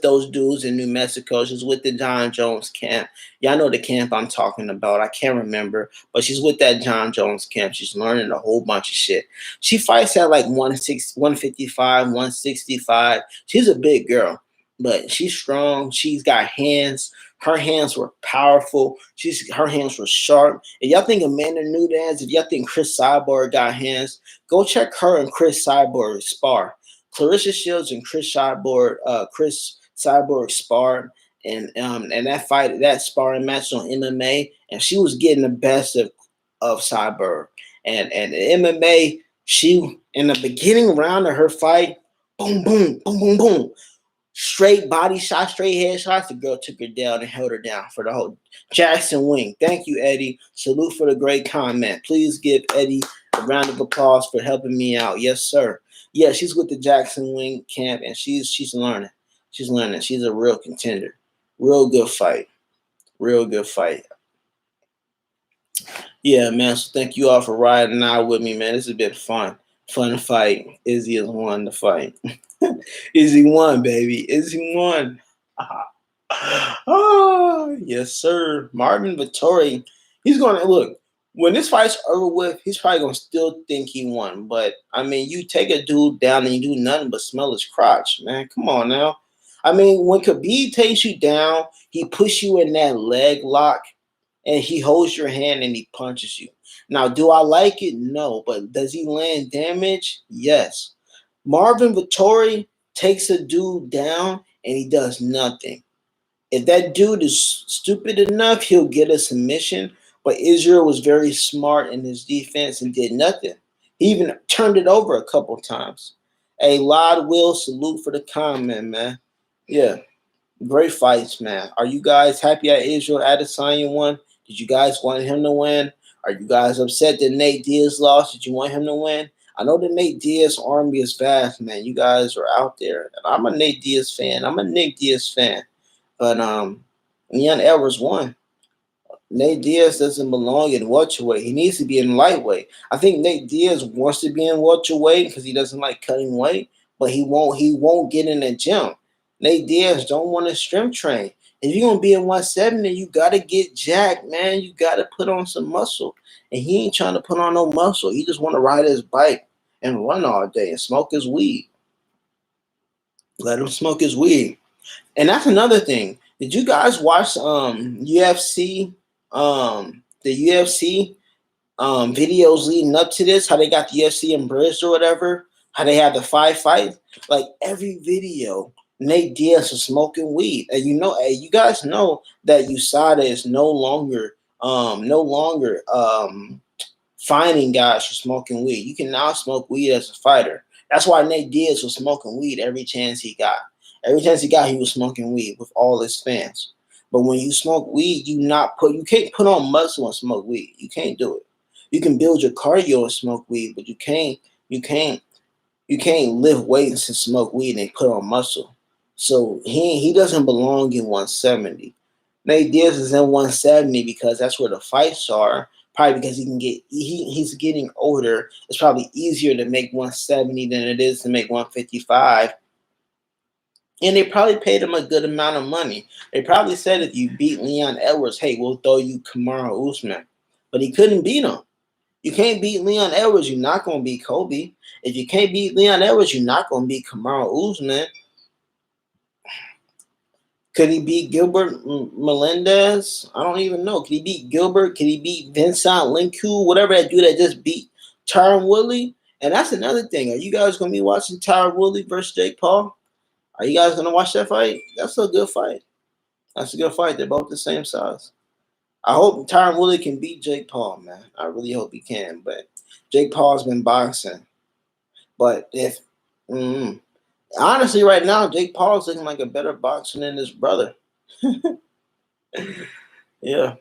those dudes in New Mexico. She's with the John Jones camp. Y'all know the camp I'm talking about. I can't remember, but she's with that John Jones camp. She's learning a whole bunch of shit. She fights at like 155, 165. She's a big girl, but she's strong. She's got hands. Her hands were powerful. Her hands were sharp. If y'all think Amanda Nunes, if y'all think Chris Cyborg got hands, go check her and Chris Cyborg spar. Clarissa Shields and Chris Cyborg sparred, and that sparring match on MMA, and she was getting the best of Cyborg. And MMA, she in the beginning round of her fight, boom, boom, boom, boom, boom, straight body shots, straight head shots. The girl took her down and held her down for the whole. Jackson Wing, thank you, Eddie. Salute for the great comment. Please give Eddie a round of applause for helping me out. Yes, sir. Yeah, she's with the Jackson Wing camp, and she's learning. She's learning. She's a real contender. Real good fight. Real good fight. Yeah, man. So thank you all for riding out with me, man. This has been fun. Fun fight. Izzy has won the fight. Izzy won, baby. Izzy won. Oh, yes, sir. Marvin Vettori. He's going to look. When this fight's over with, he's probably going to still think he won. But, I mean, you take a dude down and you do nothing but smell his crotch, man. Come on now. I mean, when Khabib takes you down, he puts you in that leg lock, and he holds your hand and he punches you. Now, do I like it? No. But does he land damage? Yes. Marvin Vettori takes a dude down and he does nothing. If that dude is stupid enough, he'll get a submission. But Israel was very smart in his defense and did nothing. He even turned it over a couple times. Hey, Lod Will, salute for the comment, man. Yeah, great fights, man. Are you guys happy that Israel Adesanya won? Did you guys want him to win? Are you guys upset that Nate Diaz lost? Did you want him to win? I know the Nate Diaz army is vast, man. You guys are out there. And I'm a Nate Diaz fan. I'm a Nick Diaz fan. But Leon Edwards won. Nate Diaz doesn't belong in welterweight. He needs to be in lightweight. I think Nate Diaz wants to be in welterweight because he doesn't like cutting weight, but he won't get in the gym. Nate Diaz don't want to strength train. If you're gonna be in 170, you gotta get jacked, man. You gotta put on some muscle. And he ain't trying to put on no muscle. He just want to ride his bike and run all day and smoke his weed. Let him smoke his weed. And that's another thing. Did you guys watch UFC? The UFC videos leading up to this, how they got the UFC embraced or whatever, how they had the 5 fights. Like every video, Nate Diaz was smoking weed, and you guys know that USADA is no longer finding guys for smoking weed. You can now smoke weed as a fighter. That's why Nate Diaz was smoking weed every chance he got. Every chance he got, he was smoking weed with all his fans. But when you smoke weed, you can't put on muscle and smoke weed. You can't do it. You can build your cardio and smoke weed, but you can't lift weights and smoke weed and put on muscle. So he doesn't belong in 170. Nate Diaz is in 170 because that's where the fights are. Probably because he's getting older. It's probably easier to make 170 than it is to make 155. And they probably paid him a good amount of money. They probably said if you beat Leon Edwards, hey, we'll throw you Kamaru Usman. But he couldn't beat him. You can't beat Leon Edwards, you're not going to beat Kobe. If you can't beat Leon Edwards, you're not going to beat Kamaru Usman. Could he beat Gilbert Melendez? I don't even know. Could he beat Gilbert? Could he beat Vincent Linkou? Whatever that dude that just beat Tyron Woodley? And that's another thing. Are you guys going to be watching Tyron Woodley versus Jake Paul? Are you guys going to watch that fight? That's a good fight. That's a good fight. They're both the same size. I hope Tyron Woodley can beat Jake Paul, man. I really hope he can. But Jake Paul's been boxing. But if honestly, right now, Jake Paul's looking like a better boxer than his brother. Yeah.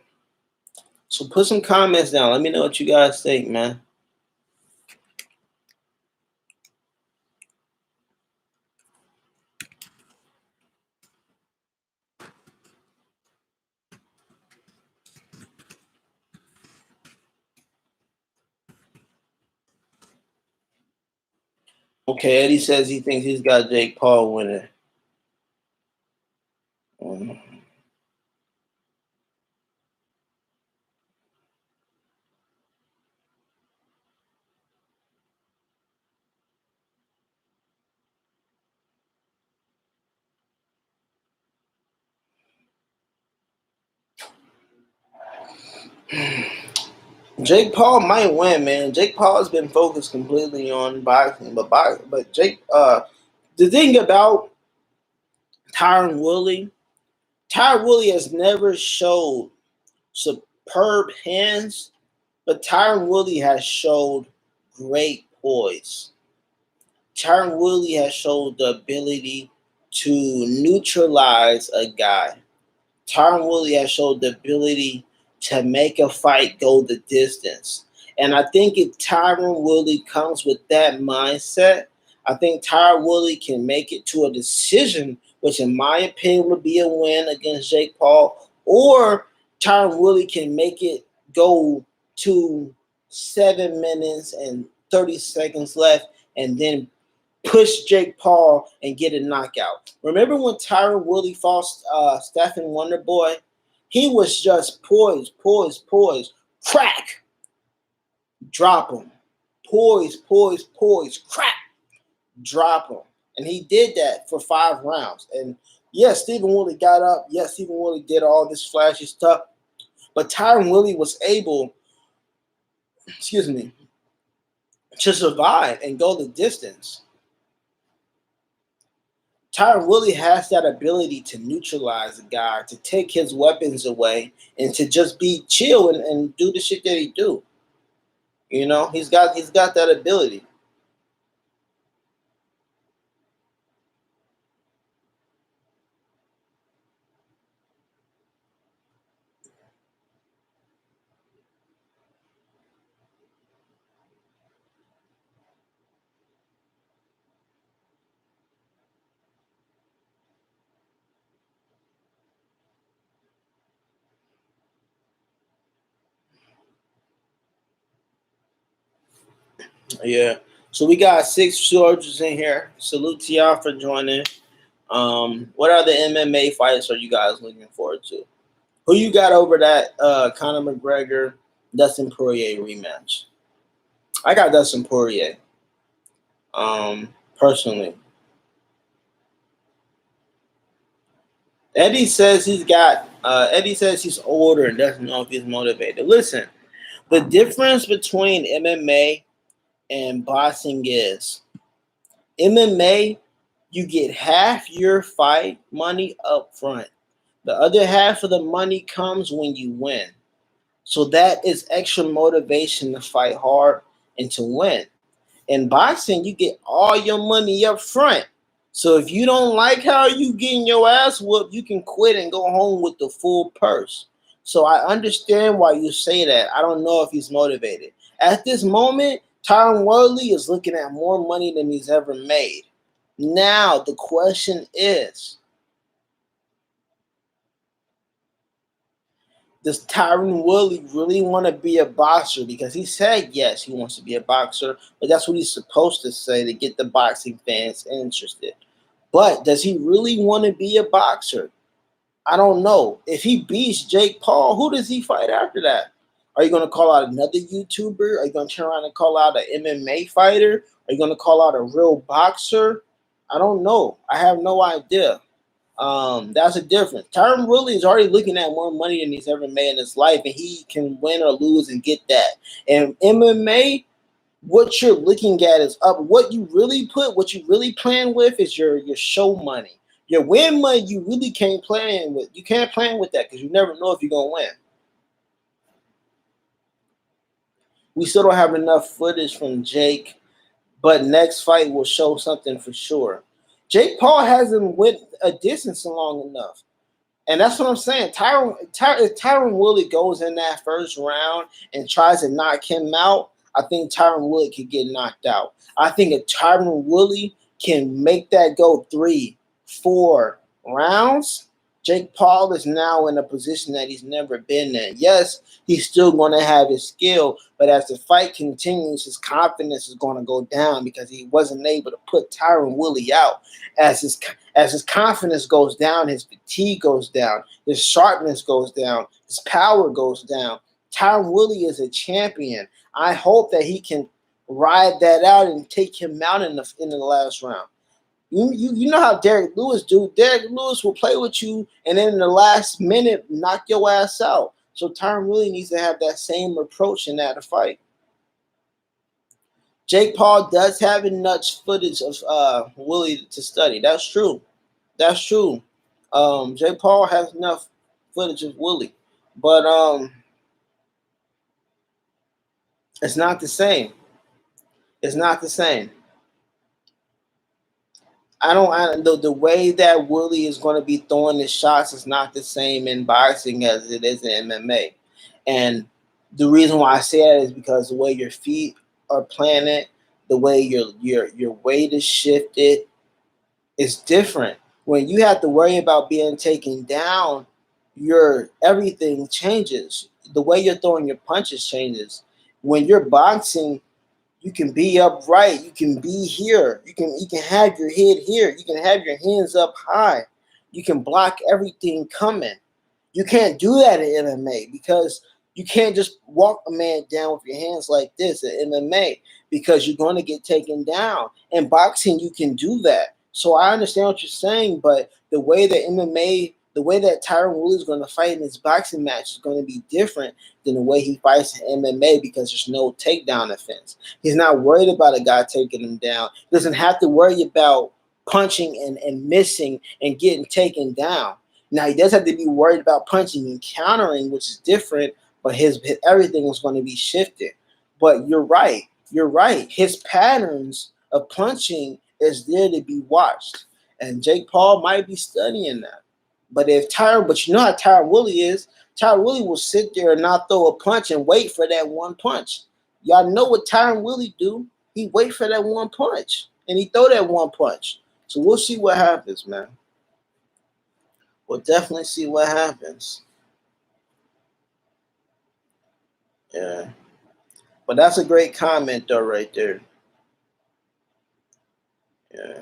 So put some comments down. Let me know what you guys think, man. Okay, Eddie says he thinks he's got Jake Paul winning. Jake Paul might win, man. Jake Paul has been focused completely on boxing, but the thing about Tyron Woodley has never showed superb hands, but Tyron Woodley has showed great poise. Tyron Woodley has showed the ability to neutralize a guy. Tyron Woodley has showed the ability to make a fight go the distance. And I think if Tyron Woodley comes with that mindset, I think Tyron Woodley can make it to a decision, which in my opinion would be a win against Jake Paul, or Tyron Woodley can make it go to 7 minutes and 30 seconds left and then push Jake Paul and get a knockout. Remember when Tyron Woodley fought Stephen Wonderboy? He was just poised, crack, drop him. Poise, crack, drop him. And he did that for 5 rounds. And yes, Stephen Woodley got up. Yes, Stephen Woodley did all this flashy stuff. But Tyron Woodley was able, to survive and go the distance. Tyron Woodley has that ability to neutralize a guy, to take his weapons away, and to just be chill and do the shit that he do. You know, he's got that ability. Yeah. So we got 6 soldiers in here. Salute to y'all for joining. What other MMA fights are you guys looking forward to? Who you got over that Conor McGregor, Dustin Poirier rematch? I got Dustin Poirier. Personally. Eddie says he's older and doesn't know if he's motivated. Listen, the difference between MMA and boxing is MMA, you get half your fight money up front. The other half of the money comes when you win. So that is extra motivation to fight hard and to win. In boxing, you get all your money up front. So if you don't like how you getting your ass whooped, you can quit and go home with the full purse. So I understand why you say that. I don't know if he's motivated. At this moment, Tyron Woodley is looking at more money than he's ever made. Now, the question is, does Tyron Woodley really want to be a boxer? Because he said yes, he wants to be a boxer, but that's what he's supposed to say to get the boxing fans interested. But does he really want to be a boxer? I don't know. If he beats Jake Paul, who does he fight after that? Are you going to call out another YouTuber? Are you going to turn around and call out an MMA fighter? Are you going to call out a real boxer? I don't know. I have no idea. That's a difference. Tyron Woodley is already looking at more money than he's ever made in his life, and he can win or lose and get that. And MMA, what you're looking at is up. What you really plan with is your show money. Your win money, you really can't plan with. You can't plan with that because you never know if you're gonna win. We still don't have enough footage from Jake, but next fight will show something for sure. Jake Paul hasn't went a distance long enough. And that's what I'm saying. If Tyron Woodley goes in that first round and tries to knock him out, I think Tyron Woodley could get knocked out. I think if Tyron Woodley can make that go 3, 4 rounds, Jake Paul is now in a position that he's never been in. Yes, he's still going to have his skill, but as the fight continues, his confidence is going to go down because he wasn't able to put Tyron Woodley out. As his confidence goes down, his fatigue goes down, his sharpness goes down, his power goes down. Tyron Woodley is a champion. I hope that he can ride that out and take him out in the last round. You know how Derek Lewis do. Derek Lewis will play with you and then in the last minute knock your ass out. So Tyron Woodley needs to have that same approach in that fight. Jake Paul does have enough footage of Woodley to study. That's true. That's true. Jake Paul has enough footage of Woodley. But it's not the same. It's not the same. The way that Woodley is going to be throwing his shots is not the same in boxing as it is in MMA. And the reason why I say that is because the way your feet are planted, the way your weight is shifted, is different. When you have to worry about being taken down, your everything changes. The way you're throwing your punches changes. When you're boxing, you can be upright. You can be here. You can have your head here. You can have your hands up high. You can block everything coming. You can't do that in MMA because you can't just walk a man down with your hands like this in MMA because you're going to get taken down. In boxing, you can do that. So I understand what you're saying, but the way that Tyron Woodley is going to fight in his boxing match is going to be different than the way he fights in MMA because there's no takedown offense. He's not worried about a guy taking him down. He doesn't have to worry about punching and missing and getting taken down. Now, he does have to be worried about punching and countering, which is different, but his everything is going to be shifted. But you're right. You're right. His patterns of punching is there to be watched. And Jake Paul might be studying that. But you know how Tyron Woodley is. Tyron Woodley will sit there and not throw a punch and wait for that one punch. Y'all know what Tyron Woodley do. He wait for that one punch. And he throw that one punch. So we'll see what happens, man. We'll definitely see what happens. Yeah. But that's a great comment, though, right there. Yeah.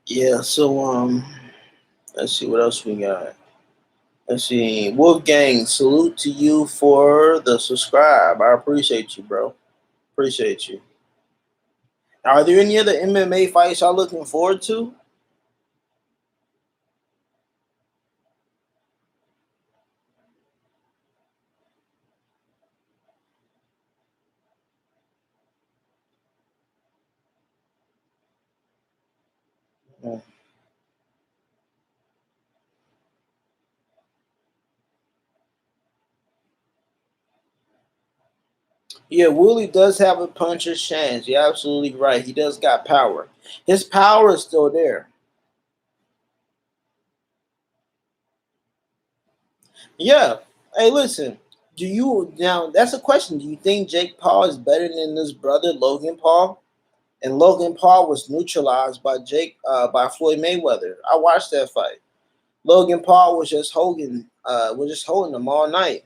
Yeah, so let's see what else we got. Let's see. Wolfgang, salute to you for the subscribe. I appreciate you, bro. Appreciate you. Are there any other MMA fights y'all looking forward to? Yeah, Woolley does have a puncher's chance. You're absolutely right. He does got power. His power is still there. Yeah. Hey, listen. That's a question. Do you think Jake Paul is better than his brother Logan Paul? And Logan Paul was neutralized by Floyd Mayweather. I watched that fight. Logan Paul was just holding him all night.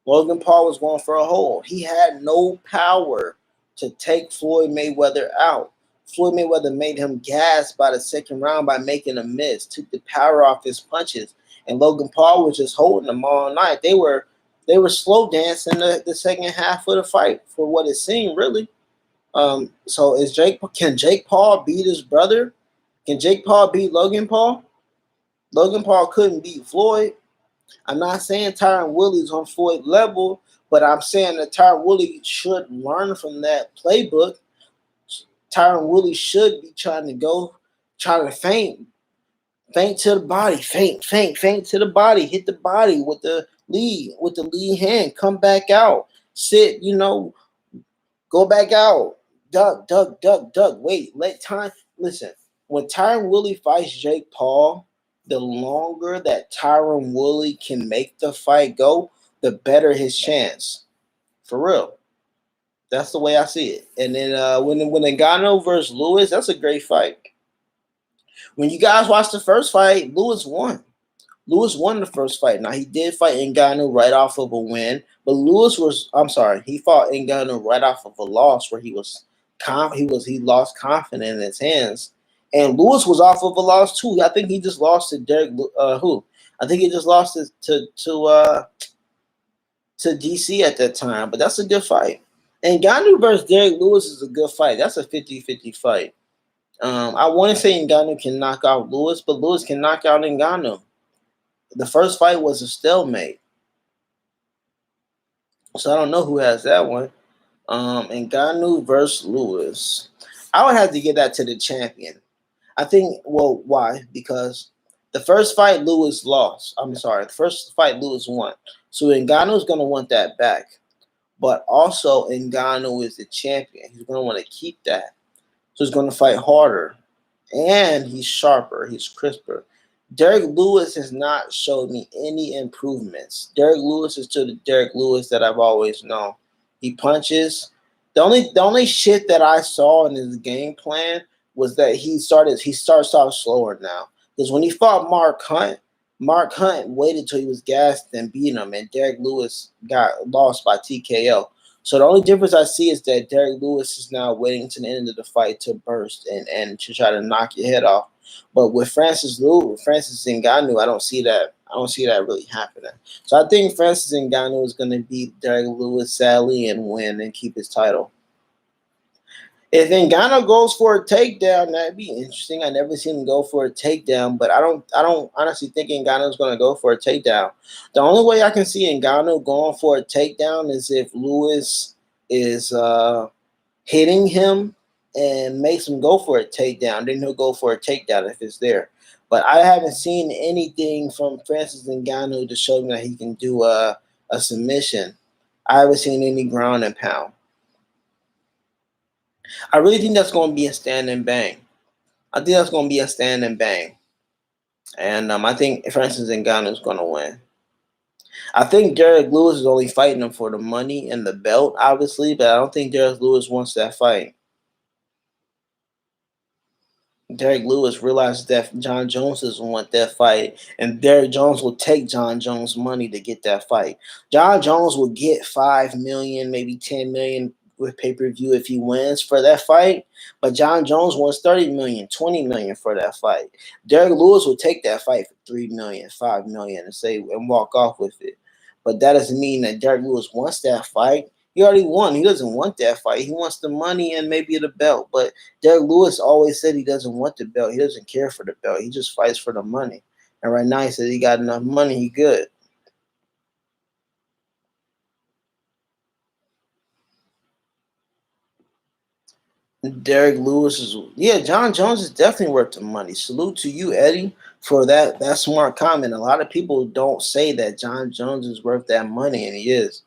Logan Paul was going for a hold. He had no power to take Floyd Mayweather out. Floyd Mayweather made him gas by the second round by making a miss, took the power off his punches, and Logan Paul was just holding him all night. They were slow dancing the second half of the fight for what it seemed, really. So can Jake Paul beat his brother? Can Jake Paul beat Logan Paul? Logan Paul couldn't beat Floyd. I'm not saying Tyron Woodley's on Floyd level, but I'm saying that Tyron Woodley should learn from that playbook. Tyron Woodley should be trying to feint to the body, feint to the body, hit the body with the lead hand, come back out, sit, go back out, duck, wait, let time. Listen, when Tyron Woodley fights Jake Paul, the longer that Tyron Woodley can make the fight go, the better his chance. For real. That's the way I see it. And then when Ngannou versus Lewis, that's a great fight. When you guys watch the first fight, Lewis won. Lewis won the first fight. Now he did fight Ngannou right off of a win, but he fought Ngannou right off of a loss where he lost confidence in his hands, and Lewis was off of a loss too. I think he just lost to Derek. Who? I think he just lost to DC at that time, but that's a good fight. Ngannou versus Derek Lewis is a good fight. That's a 50-50 fight. I want to say Ngannou can knock out Lewis, but Lewis can knock out Ngannou. The first fight was a stalemate. So I don't know who has that one. Ngannou versus Lewis. I would have to give that to the champion. I think, well, why? Because the first fight Lewis lost. The first fight Lewis won. So Ngannou's going to want that back. But also Ngannou is the champion. He's going to want to keep that. So he's going to fight harder. And he's sharper. He's crisper. Derek Lewis has not showed me any improvements. Derek Lewis is still the Derek Lewis that I've always known. He punches. The only shit that I saw in his game plan was that he starts off slower now. Because when he fought Mark Hunt waited till he was gassed and beat him, and Derek Lewis got lost by TKO. So the only difference I see is that Derek Lewis is now waiting to the end of the fight to burst and to try to knock your head off. But with Francis Ngannou, I don't see that really happening. So I think Francis Ngannou is going to beat Derek Lewis sadly and win and keep his title. If Ngannou goes for a takedown, that'd be interesting. I never seen him go for a takedown, but I don't honestly think Ngannou's going to go for a takedown. The only way I can see Ngannou going for a takedown is if Lewis is hitting him and makes him go for a takedown. Then he'll go for a takedown if it's there. But I haven't seen anything from Francis Ngannou to show me that he can do a submission. I haven't seen any ground and pound. I really think that's going to be a stand and bang. And I think Francis Ngannou is going to win. I think Derek Lewis is only fighting him for the money and the belt, obviously, but I don't think Derek Lewis wants that fight. Derek Lewis realizes that John Jones doesn't want that fight, and Derek Jones will take John Jones' money to get that fight. John Jones will get $5 million, maybe $10 million with pay-per-view if he wins for that fight, but John Jones wants $30 million, $20 million for that fight. Derek Lewis will take that fight for $3 million, $5 million, and walk off with it. But that doesn't mean that Derek Lewis wants that fight. He already won. He doesn't want that fight. He wants the money and maybe the belt. But Derek Lewis always said he doesn't want the belt. He doesn't care for the belt. He just fights for the money. And right now he said he got enough money. He good. Derek Lewis John Jones is definitely worth the money. Salute to you, Eddie, for that smart comment. A lot of people don't say that John Jones is worth that money, and he is.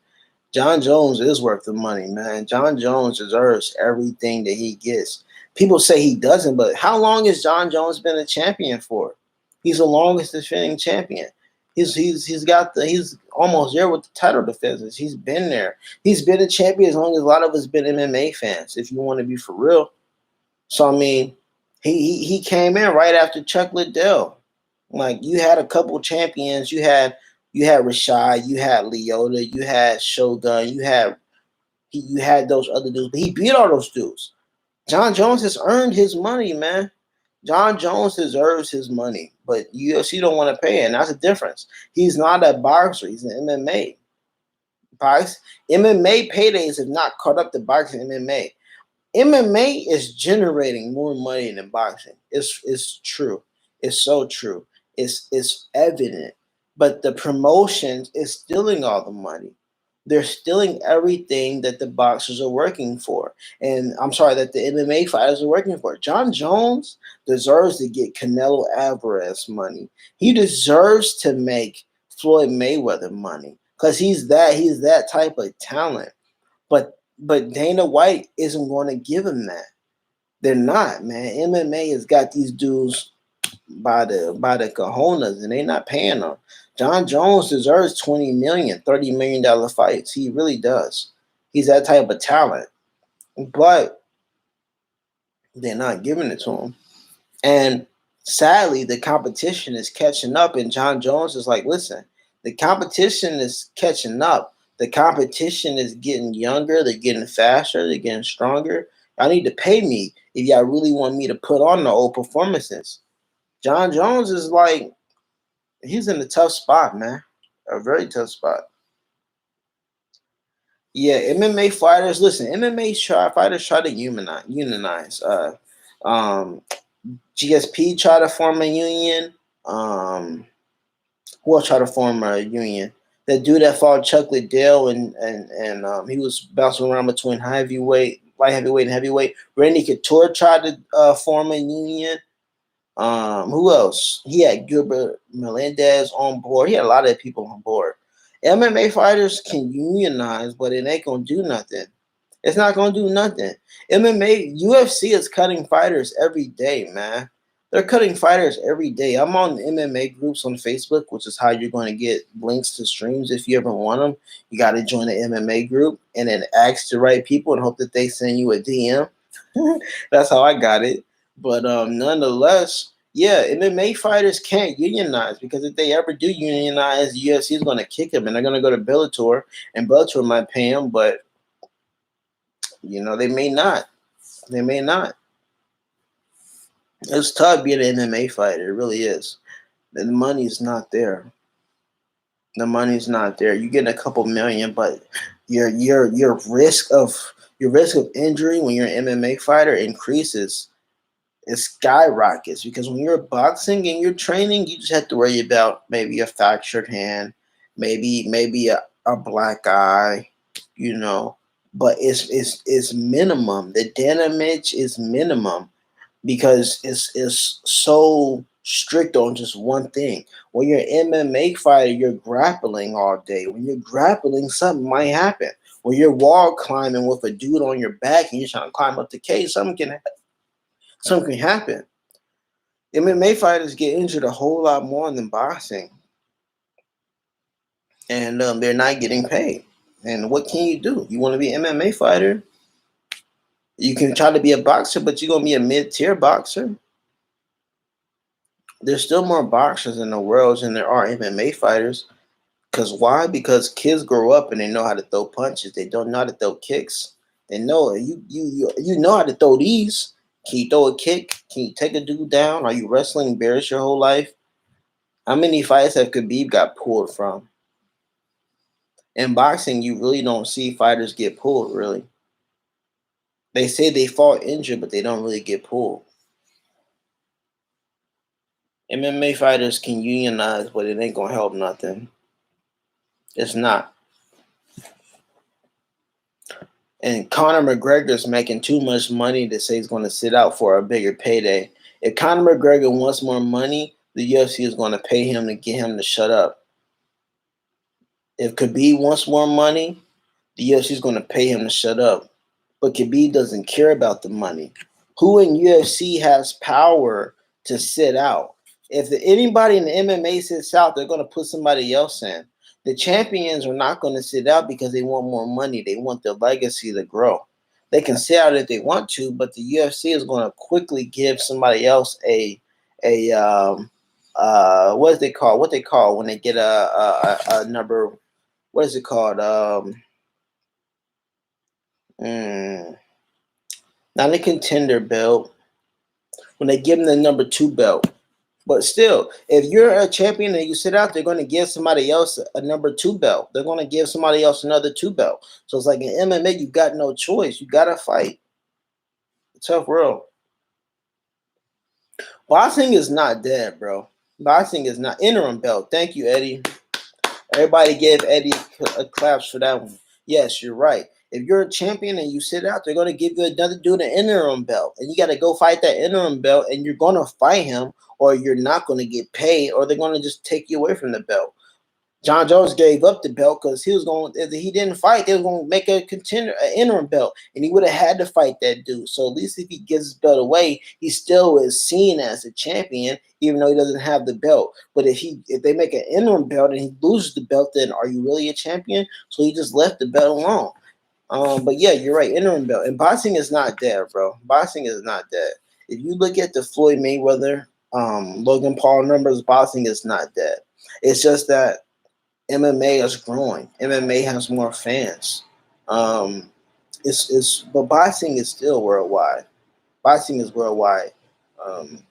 John Jones is worth the money, man. John Jones deserves everything that he gets. People say he doesn't, but how long has John Jones been a champion for? He's the longest defending champion. He's almost there with the title defenses. He's been there. He's been a champion as long as a lot of us been MMA fans, if you want to be for real. So I mean, he came in right after Chuck Liddell. Like, you had a couple champions. You had Rashad, you had Leota, you had Shogun, you had those other dudes, but he beat all those dudes. John Jones has earned his money, man. John Jones deserves his money, but UFC don't want to pay it, and that's the difference. He's not a boxer; he's an MMA. MMA paydays have not caught up to boxing MMA. MMA is generating more money than boxing. It's true. It's so true. It's evident. But the promotions is stealing all the money. They're stealing everything that the boxers are working for. And I'm sorry, that the MMA fighters are working for. John Jones deserves to get Canelo Alvarez money. He deserves to make Floyd Mayweather money. Because he's that type of talent. But Dana White isn't going to give him that. They're not, man. MMA has got these dudes by the cojones, and they're not paying them. John Jones deserves 20 million, $30 million fights. He really does. He's that type of talent, but they're not giving it to him. And sadly, the competition is catching up, and John Jones is like, listen, the competition is catching up. The competition is getting younger, they're getting faster, they're getting stronger. Y'all need to pay me if y'all really want me to put on the old performances. John Jones is like, he's in a tough spot, man. A very tough spot. Yeah, MMA fighters. Listen, fighters try to unionize. Um, GSP try to form a union. Who else try to form a union? That dude that fought Chuck Liddell and he was bouncing around between light heavyweight, and heavyweight. Randy Couture tried to form a union. Who else? He had Gilbert Melendez on board. He had a lot of people on board. MMA fighters can unionize, but it ain't gonna do nothing. It's not gonna do nothing. MMA, UFC is cutting fighters every day, man. They're cutting fighters every day. I'm on MMA groups on Facebook, which is how you're going to get links to streams if you ever want them. You got to join the MMA group and then ask the right people and hope that they send you a DM. That's how I got it. But nonetheless, yeah, MMA fighters can't unionize because if they ever do unionize, the UFC is going to kick them and they're going to go to Bellator, and Bellator might pay them, but they may not. They may not. It's tough being an MMA fighter. It really is. The money's not there. The money's not there. You get a couple million, but your risk of injury when you're an MMA fighter increases. It skyrockets because when you're boxing and you're training, you just have to worry about maybe a fractured hand, maybe a black eye, but it's minimum. The damage is minimum because it's so strict on just one thing. When you're an MMA fighter, you're grappling all day. When you're grappling, something might happen. When you're wall climbing with a dude on your back and you're trying to climb up the cage, something can happen. MMA fighters get injured a whole lot more than boxing, and they're not getting paid. And what can you do? You want to be an MMA fighter? You can try to be a boxer, but you're gonna be a mid-tier boxer. There's still more boxers in the world than there are MMA fighters. Because why? Because kids grow up and they know how to throw punches. They don't know how to throw kicks. They know you know how to throw these. Can you throw a kick? Can you take a dude down? Are you wrestling bears your whole life? How many fights have Khabib got pulled from? In boxing, you really don't see fighters get pulled, really. They say they fall injured, but they don't really get pulled. MMA fighters can unionize, but it ain't gonna help nothing. It's not. And Conor McGregor's making too much money to say he's going to sit out for a bigger payday. If Conor McGregor wants more money, the UFC is going to pay him to get him to shut up. If Khabib wants more money, the UFC is going to pay him to shut up. But Khabib doesn't care about the money. Who in UFC has power to sit out? If anybody in the MMA sits out, they're going to put somebody else in. The champions are not going to sit out because they want more money. They want their legacy to grow. They can sit out if they want to, but the UFC is going to quickly give somebody else a what they call when they get a number. What is it called? Not a contender belt. When they give them the number 2 belt. But still, if you're a champion and you sit out, they're going to give somebody else a number 2 belt. They're going to give somebody else another 2 belt. So it's like in MMA, you got no choice. You got to fight. Tough world. Boxing is not dead, bro. Boxing is not interim belt. Thank you, Eddie. Everybody give Eddie a claps for that one. Yes, you're right. If you're a champion and you sit out, they're going to give you another dude an interim belt. And you got to go fight that interim belt, and you're going to fight him, or you're not going to get paid, or they're going to just take you away from the belt. John Jones gave up the belt because he was going. If he didn't fight, they were going to make a contender, an interim belt, and he would have had to fight that dude. So at least if he gives his belt away, he still is seen as a champion, even though he doesn't have the belt. But if they make an interim belt and he loses the belt, then are you really a champion? So he just left the belt alone. But yeah, you're right. Interim belt and boxing is not dead, bro. Boxing is not dead. If you look at the Floyd Mayweather, Logan Paul numbers, boxing is not dead. It's just that MMA is growing. MMA has more fans. Um, but boxing is still worldwide. Boxing is worldwide. Um,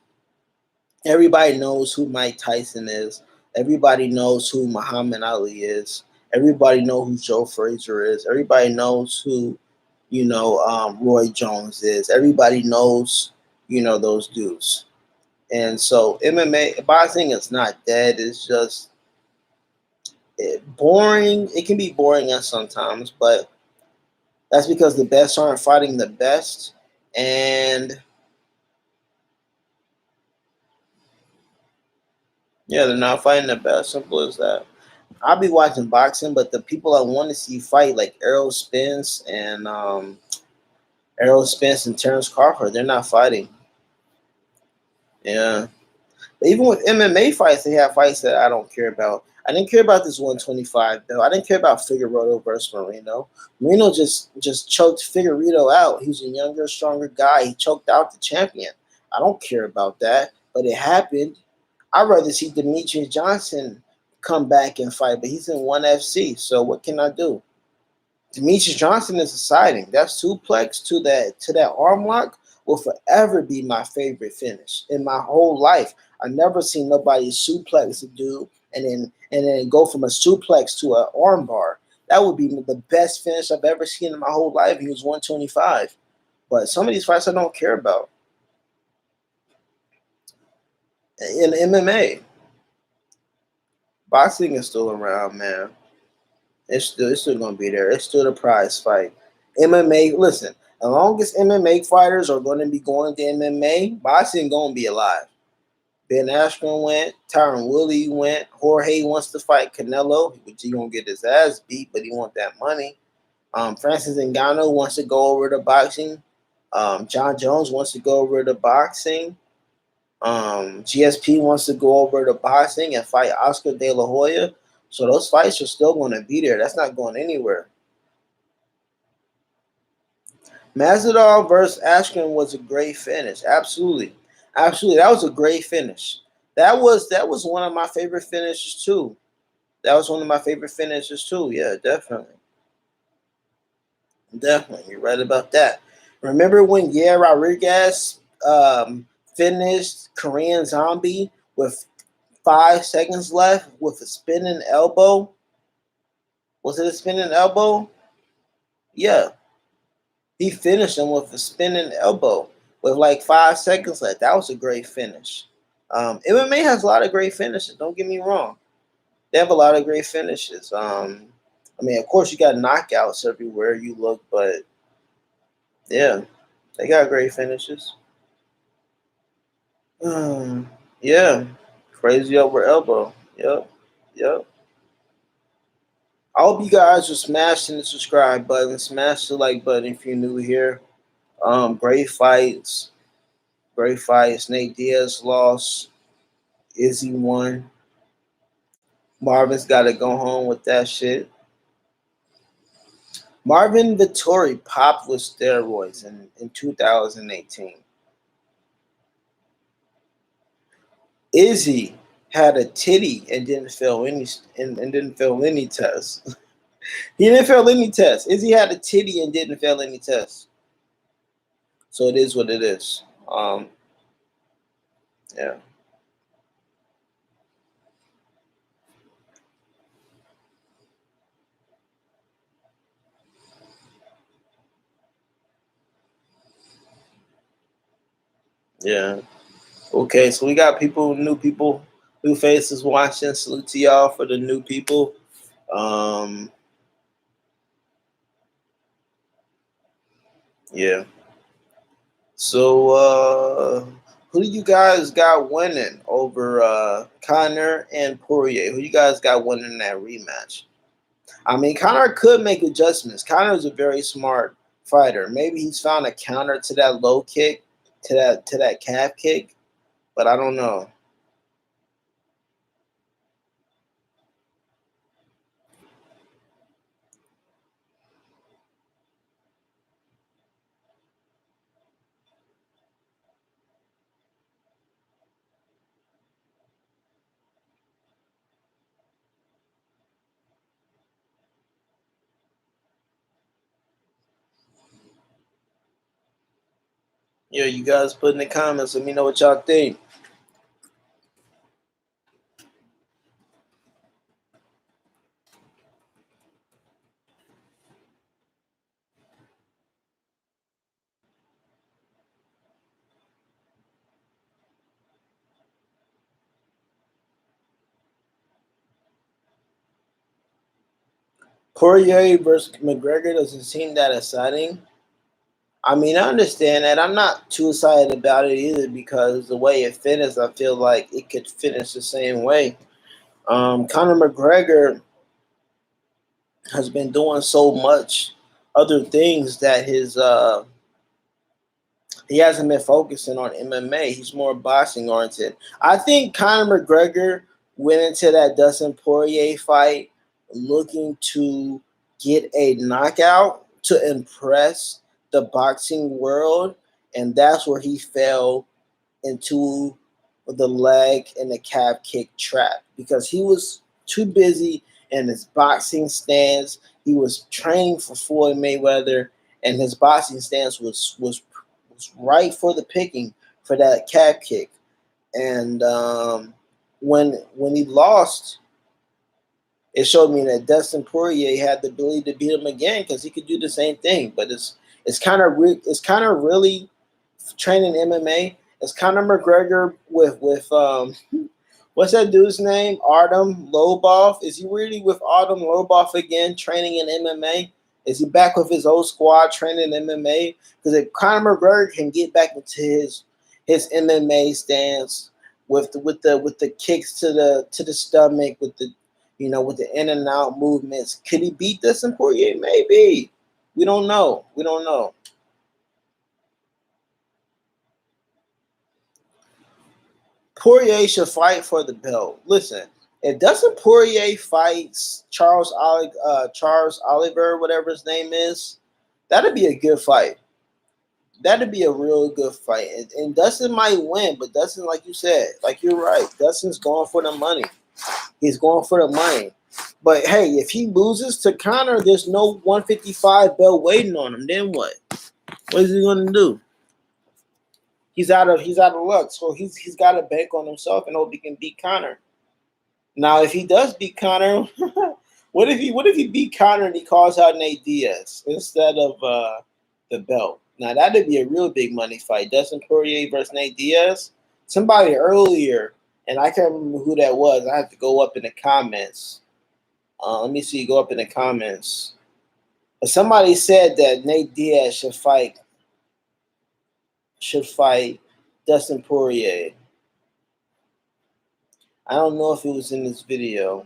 Everybody knows who Mike Tyson is. Everybody knows who Muhammad Ali is. Everybody knows who Joe Frazier is. Everybody knows who, Roy Jones is. Everybody knows, those dudes. And so MMA, boxing is not dead. It's just boring. It can be boring at sometimes, but that's because the best aren't fighting the best. And yeah, they're not fighting the best. Simple as that. I'll be watching boxing, but the people I want to see fight, like Errol Spence and Terrence Crawford, they're not fighting. Yeah. But even with MMA fights, they have fights that I don't care about. I didn't care about this 125 though. I didn't care about Figueroa versus Moreno. Moreno just choked Figueroa out. He's a younger, stronger guy. He choked out the champion. I don't care about that, but it happened. I'd rather see Demetrius Johnson come back and fight, but he's in ONE FC. So what can I do? Demetrius Johnson is exciting. That suplex to that arm lock will forever be my favorite finish in my whole life. I never seen nobody suplex a dude and then go from a suplex to an arm bar. That would be the best finish I've ever seen in my whole life. He was 125. But some of these fights I don't care about. In MMA, boxing is still around, man. It's still gonna be there. It's still the prize fight. MMA, listen, as long as MMA fighters are gonna be going to MMA, boxing gonna be alive. Ben Askren went, Tyron Woodley went, Jorge wants to fight Canelo, which he gonna get his ass beat, but he want that money. Francis Ngannou wants to go over to boxing. John Jones wants to go over to boxing. GSP wants to go over to boxing and fight Oscar De La Hoya. So those fights are still going to be there. That's not going anywhere. Masvidal versus Askren was a great finish. Absolutely, absolutely. That was a great finish. That was one of my favorite finishes too. That was one of my favorite finishes too. Yeah, definitely, definitely. You're right about that. Remember when Yair Rodriguez finished Korean Zombie with 5 seconds left with a spinning elbow? Was it a spinning elbow? Yeah. He finished him with a spinning elbow with like 5 seconds left. That was a great finish. MMA has a lot of great finishes. Don't get me wrong. They have a lot of great finishes. Of course, you got knockouts everywhere you look, but yeah, they got great finishes. Yeah, crazy over elbow. Yep, yep. I hope you guys are smashing the subscribe button, smash the like button if you're new here. Great fights, great fights. Nate Diaz lost. Izzy won. Marvin's got to go home with that shit. Marvin Vettori popped with steroids in 2018. Izzy had a titty and didn't fail and didn't fail any tests. He didn't fail any tests. Izzy had a titty and didn't fail any tests. So it is what it is. Yeah. Yeah. Okay, so we got new people. New faces watching. Salute to y'all for the new people. Yeah. So, who do you guys got winning over Conor and Poirier? Who you guys got winning that rematch? I mean, Conor could make adjustments. Conor is a very smart fighter. Maybe he's found a counter to that low kick, to that calf kick, but I don't know. Yeah, you guys put in the comments. Let me know what y'all think. Poirier versus McGregor doesn't seem that exciting. I mean, I understand that. I'm not too excited about it either because the way it finished, I feel like it could finish the same way. Conor McGregor has been doing so much other things that he hasn't been focusing on MMA. He's more boxing oriented. I think Conor McGregor went into that Dustin Poirier fight looking to get a knockout to impress the boxing world, and that's where he fell into the leg and the calf kick trap because he was too busy in his boxing stance. He was training for Floyd Mayweather, and his boxing stance was right for the picking for that calf kick. And when he lost, it showed me that Dustin Poirier had the ability to beat him again because he could do the same thing. But it's kind of really training MMA. It's Conor McGregor with what's that dude's name? Artem Lobov. Is he really with Artem Lobov again, training in MMA? Is he back with his old squad training in MMA? Because if Conor McGregor can get back into his MMA stance with the kicks to the stomach, with the in and out movements, could he beat Dustin Poirier? Maybe. We don't know. We don't know. Poirier should fight for the belt. Listen, if Dustin Poirier fights Charles Oliver, whatever his name is, that'd be a good fight. That'd be a real good fight. And Dustin might win, but Dustin, like you said, like you're right, Dustin's going for the money. He's going for the money. But hey, if he loses to Conor, there's no 155 belt waiting on him. Then what? What is he gonna do? He's out of luck. So he's got to bank on himself and hope he can beat Conor. Now, if he does beat Conor, what if he beat Conor and he calls out Nate Diaz instead of the belt? Now that'd be a real big money fight. Dustin Poirier versus Nate Diaz. Somebody earlier, and I can't remember who that was. I have to go up in the comments. Let me see. Go up in the comments. But somebody said that Nate Diaz should fight Dustin Poirier. I don't know if it was in this video.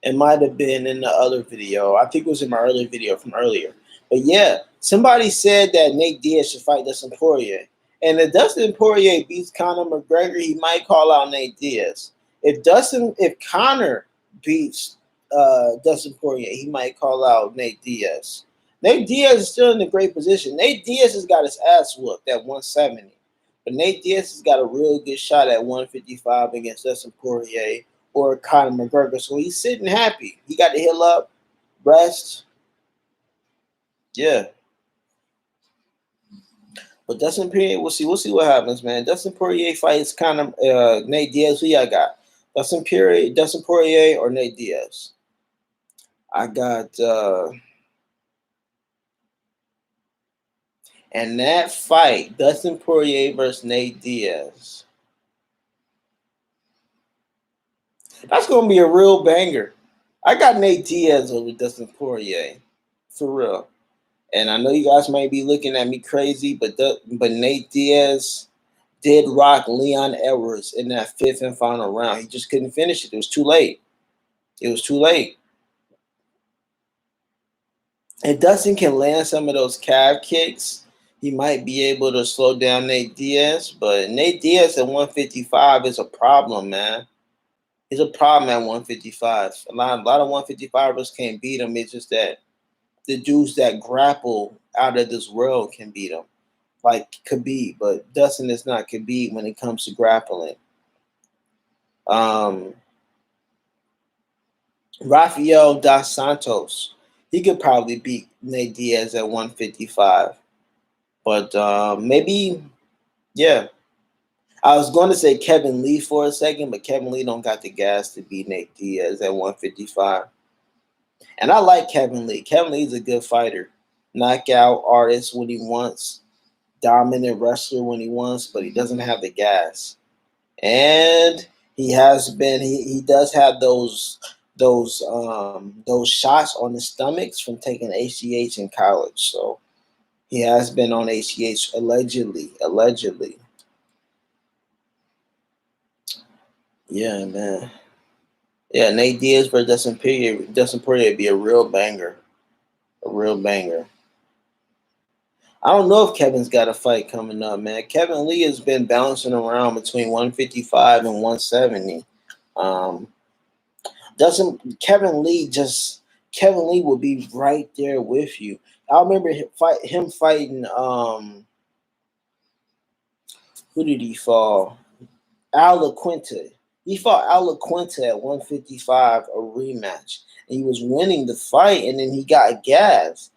It might have been in the other video. I think it was in my earlier video from earlier. But yeah, somebody said that Nate Diaz should fight Dustin Poirier. And if Dustin Poirier beats Conor McGregor, he might call out Nate Diaz. If Conor beats Dustin Poirier, he might call out Nate Diaz. Nate Diaz is still in a great position. Nate Diaz has got his ass whooped at 170. But Nate Diaz has got a real good shot at 155 against Dustin Poirier or Conor McGregor. So he's sitting happy. He got to heal up, rest. Yeah. But Dustin Poirier, we'll see. We'll see what happens, man. Dustin Poirier fights Nate Diaz. Who y'all got? Dustin Poirier, or Nate Diaz? I got and that fight, Dustin Poirier versus Nate Diaz. That's gonna be a real banger. I got Nate Diaz over Dustin Poirier, for real. And I know you guys might be looking at me crazy, but Nate Diaz did rock Leon Edwards in that fifth and final round. He just couldn't finish it. It was too late. It was too late. If Dustin can land some of those calf kicks, he might be able to slow down Nate Diaz. But Nate Diaz at 155 is a problem, man. He's a problem at 155. A lot of 155ers can't beat him. It's just that the dudes that grapple out of this world can beat him, like Khabib. But Dustin is not Khabib when it comes to grappling. Rafael dos Santos, he could probably beat Nate Diaz at 155. But maybe, yeah. I was going to say Kevin Lee for a second, but Kevin Lee don't got the gas to beat Nate Diaz at 155. And I like Kevin Lee. Kevin Lee's a good fighter. Knockout artist when he wants, dominant wrestler when he wants, but he doesn't have the gas. And he does have those shots on his stomachs from taking HGH in college. So he has been on HGH allegedly. Yeah, man. Yeah, Nate Diaz versus Dustin Poirier would be a real banger. A real banger. I don't know if Kevin's got a fight coming up, man. Kevin Lee has been bouncing around between 155 and 170. Kevin Lee will be right there with you. I remember him fighting who did he fall? Al LaQuinta. He fought Al LaQuinta at 155, a rematch. And he was winning the fight, and then he got gas.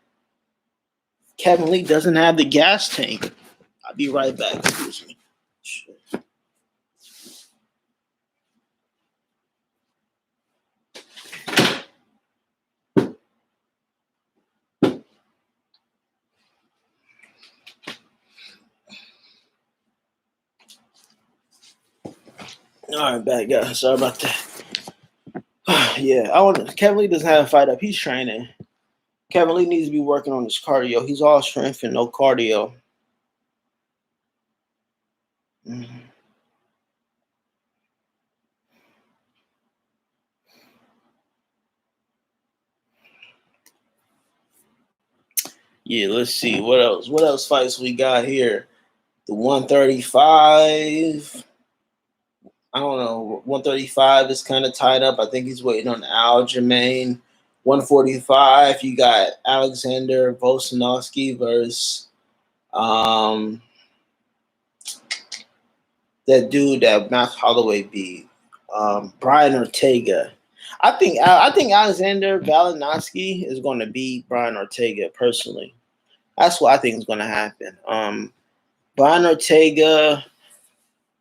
Kevin Lee doesn't have the gas tank. I'll be right back. Excuse me. Shit. All right, back, guys. Sorry about that. Yeah, Kevin Lee doesn't have a fight up. He's training. Kevin Lee needs to be working on his cardio. He's all strength and no cardio. Yeah, let's see. What else? What else fights we got here? The 135. I don't know. 135 is kind of tied up. I think he's waiting on Aljamain. 145, you got Alexander Volkanovski versus that dude that Max Holloway beat, Brian Ortega. I think Alexander Volkanovski is going to beat Brian Ortega personally. That's what I think is going to happen. Brian Ortega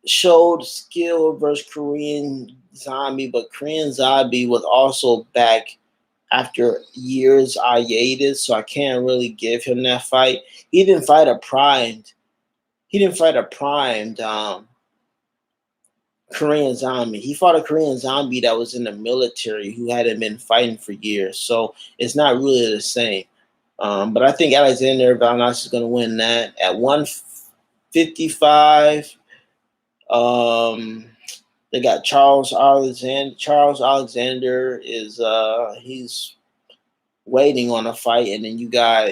showed skill versus Korean Zombie, but Korean Zombie was also back after years hiatus, so I can't really give him that fight. He didn't fight a primed Korean Zombie. He fought a Korean Zombie that was in the military who hadn't been fighting for years, so it's not really the same. But I think Alexander Volkanovski is going to win that at 155. They got Charles Alexander. Charles Alexander is he's waiting on a fight, and then you got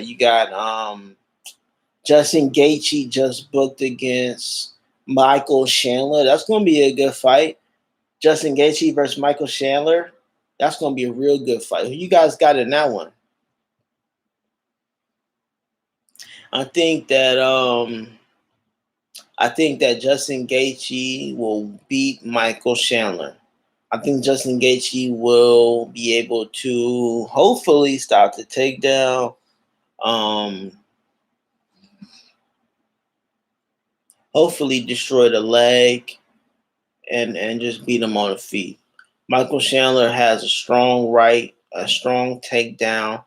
Justin Gaethje just booked against Michael Chandler. That's going to be a good fight. Justin Gaethje versus Michael Chandler. That's going to be a real good fight. Who you guys got in that one? I think that Justin Gaethje will beat Michael Chandler. I think Justin Gaethje will be able to hopefully stop the takedown. Hopefully destroy the leg and just beat him on the feet. Michael Chandler has a strong takedown,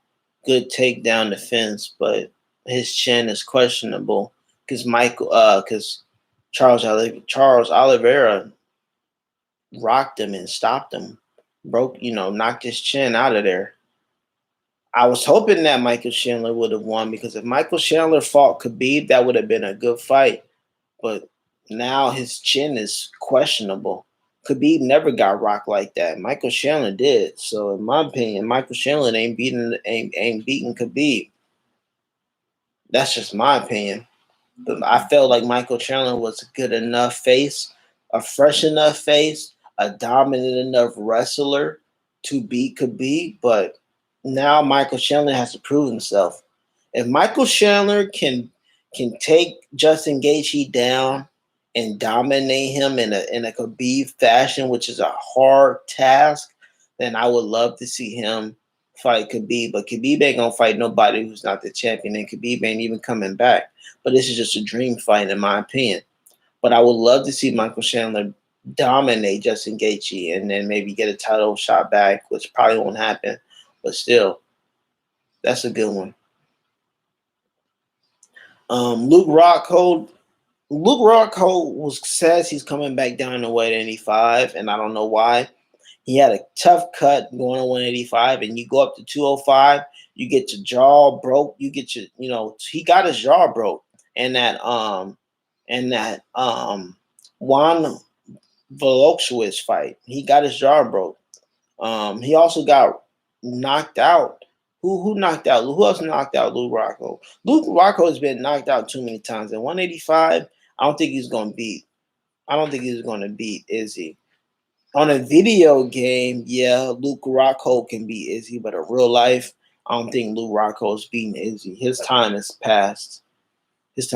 good takedown defense, but his chin is questionable because Charles Oliveira rocked him and stopped him, knocked his chin out of there. I was hoping that Michael Chandler would have won, because if Michael Chandler fought Khabib, that would have been a good fight. But now his chin is questionable. Khabib never got rocked like that. Michael Chandler did. So in my opinion, Michael Chandler ain't beating Khabib. That's just my opinion. But I felt like Michael Chandler was a good enough face, a fresh enough face, a dominant enough wrestler to beat Khabib. But now Michael Chandler has to prove himself. If Michael Chandler can take Justin Gaethje down and dominate him in a Khabib fashion, which is a hard task, then I would love to see him fight Khabib. But Khabib ain't gonna fight nobody who's not the champion, and Khabib ain't even coming back. But this is just a dream fight, in my opinion. But I would love to see Michael Chandler dominate Justin Gaethje and then maybe get a title shot back, which probably won't happen. But still, that's a good one. Luke Rockhold says he's coming back down to 185, and I don't know why. He had a tough cut going to 185, and you go up to 205, you get your jaw broke. You get your, he got his jaw broke, and that Juan Volkanovski fight, he got his jaw broke. He also got knocked out. Who knocked out? Who else knocked out Luke Rockhold? Luke Rockhold has been knocked out too many times. At 185, I don't think he's going to beat Izzy. On a video game, yeah, Luke Rockhold can beat Izzy, but in real life, I don't think Luke Rockhold's beating Izzy. His time has passed. Chris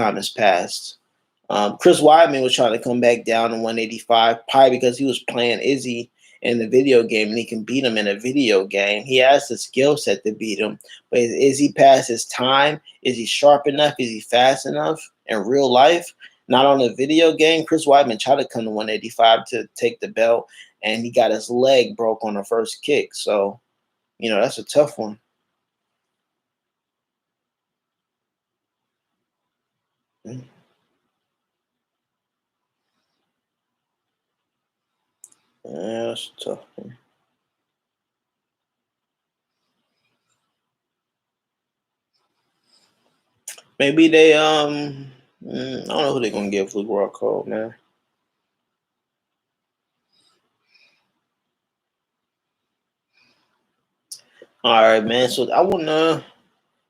Weidman was trying to come back down to 185, probably because he was playing Izzy in the video game, and he can beat him in a video game. He has the skill set to beat him, but is he past his time? Is he sharp enough? Is he fast enough in real life? Not on a video game. Chris Weidman tried to come to 185 to take the belt, and he got his leg broke on the first kick. So, that's a tough one. Yeah, that's a tough one. Maybe they I don't know who they're gonna give Luke Rockhold, man. All right, man. So I wanna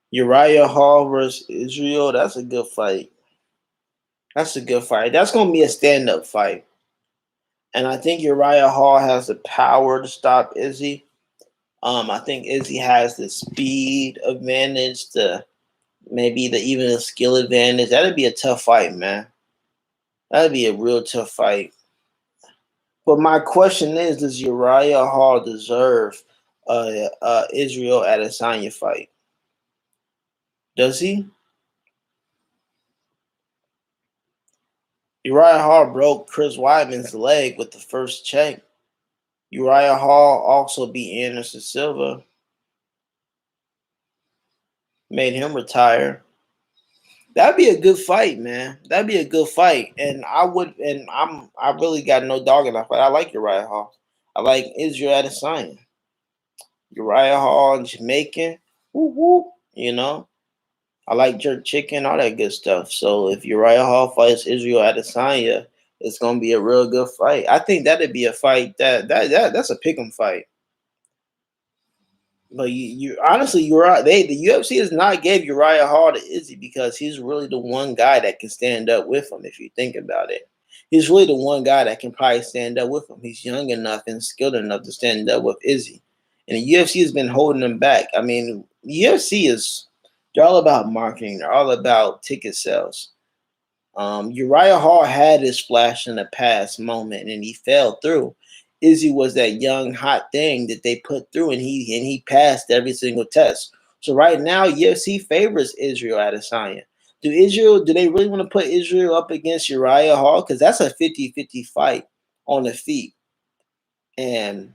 Uriah Hall versus Israel. That's a good fight. That's gonna be a stand-up fight. And I think Uriah Hall has the power to stop Izzy. I think Izzy has the speed advantage, even a skill advantage. That'd be a tough fight, man. That'd be a real tough fight. But my question is, does Uriah Hall deserve Israel Adesanya fight? Does he? Uriah Hall broke Chris Weidman's leg with the first check. Uriah Hall also beat Anderson Silva, made him retire. That'd be a good fight, man. That'd be a good fight, and I really got no dog in that fight. I like Uriah Hall. I like Israel Adesanya. Uriah Hall, Jamaican, woo woo. I like jerk chicken, all that good stuff. So if Uriah Hall fights Israel Adesanya, it's gonna be a real good fight. I think that'd be a fight that's a pick'em fight. But you honestly, the UFC has not gave Uriah Hall to Izzy because he's really the one guy that can stand up with him. If you think about it, he's really the one guy that can probably stand up with him. He's young enough and skilled enough to stand up with Izzy, and the UFC has been holding him back. I mean, the UFC they're all about marketing. They're all about ticket sales. Uriah Hall had his flash in the past moment, and he fell through. Izzy was that young hot thing that they put through, and he passed every single test. So right now, UFC favors Israel Adesanya. Do they really want to put Israel up against Uriah Hall? Because that's a 50-50 fight on the feet. And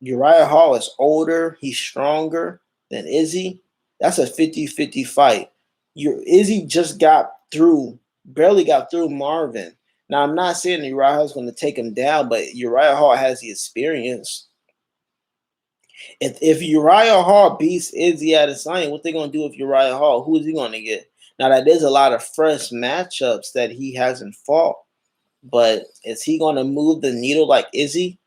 Uriah Hall is older, he's stronger than Izzy. That's a 50-50 fight. Izzy just barely got through Marvin. Now, I'm not saying Uriah Hall is going to take him down, but Uriah Hall has the experience. If Uriah Hall beats Izzy Adesanya, what they going to do with Uriah Hall? Who is he going to get? Now, that there's a lot of fresh matchups that he hasn't fought, but is he going to move the needle like Izzy?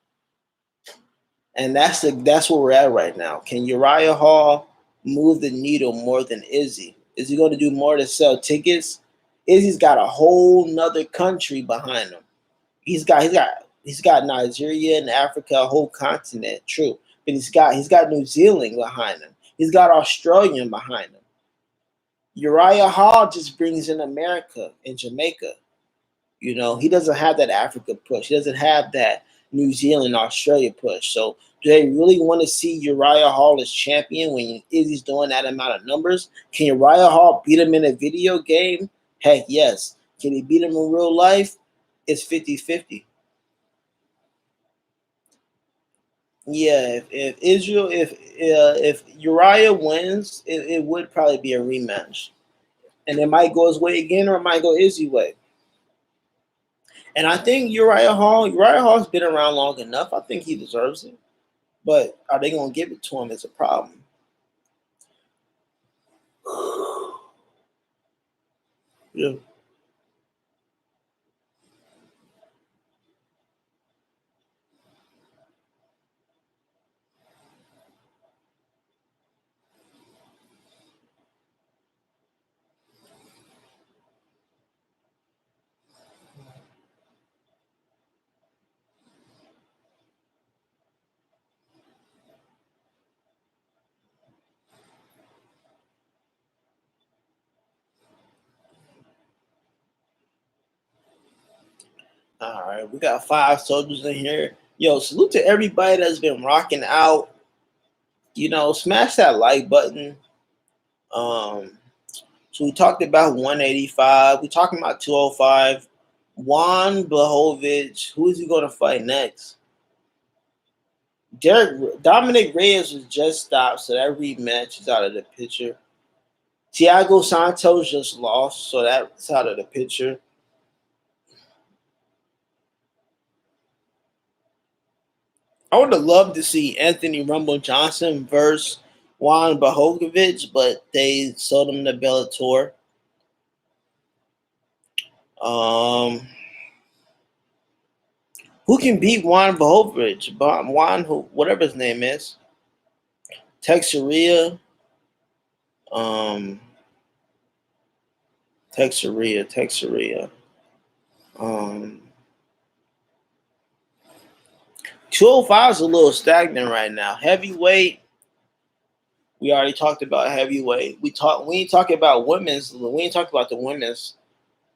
And that's where we're at right now. Can Uriah Hall move the needle more than Izzy? Is he going to do more to sell tickets? Izzy's got a whole nother country behind him. He's got Nigeria and Africa, a whole continent, true. But he's got New Zealand behind him. He's got Australia behind him. Uriah Hall just brings in America and Jamaica. He doesn't have that Africa push. He doesn't have that New Zealand, Australia push. So do they really want to see Uriah Hall as champion when Izzy's doing that amount of numbers? Can Uriah Hall beat him in a video game? Heck, yes. Can he beat him in real life? It's 50-50. Yeah, if Uriah wins, it would probably be a rematch, and it might go his way again, or it might go Izzy way. And I think Uriah Hall's been around long enough. I think he deserves it, but are they gonna give it to him? Is a problem. Yeah. All right, we got 5 soldiers in here. Yo, salute to everybody that's been rocking out. Smash that like button. Um, so we talked about 185. We talking about 205. Juan Blachowicz. Who is he going to fight next? Dominic Reyes was just stopped, so that rematch is out of the picture. Thiago Santos just lost, so that's out of the picture. I would have loved to see Anthony Rumble Johnson versus Juan Blachowicz, but they sold him to Bellator. Um, who can beat Juan Blachowicz? Juan, whatever his name is. Texeria. Um, Texeria. Um, 205 is a little stagnant right now. Heavyweight, we already talked about heavyweight. We ain't talking about women's. We ain't talking about the women's.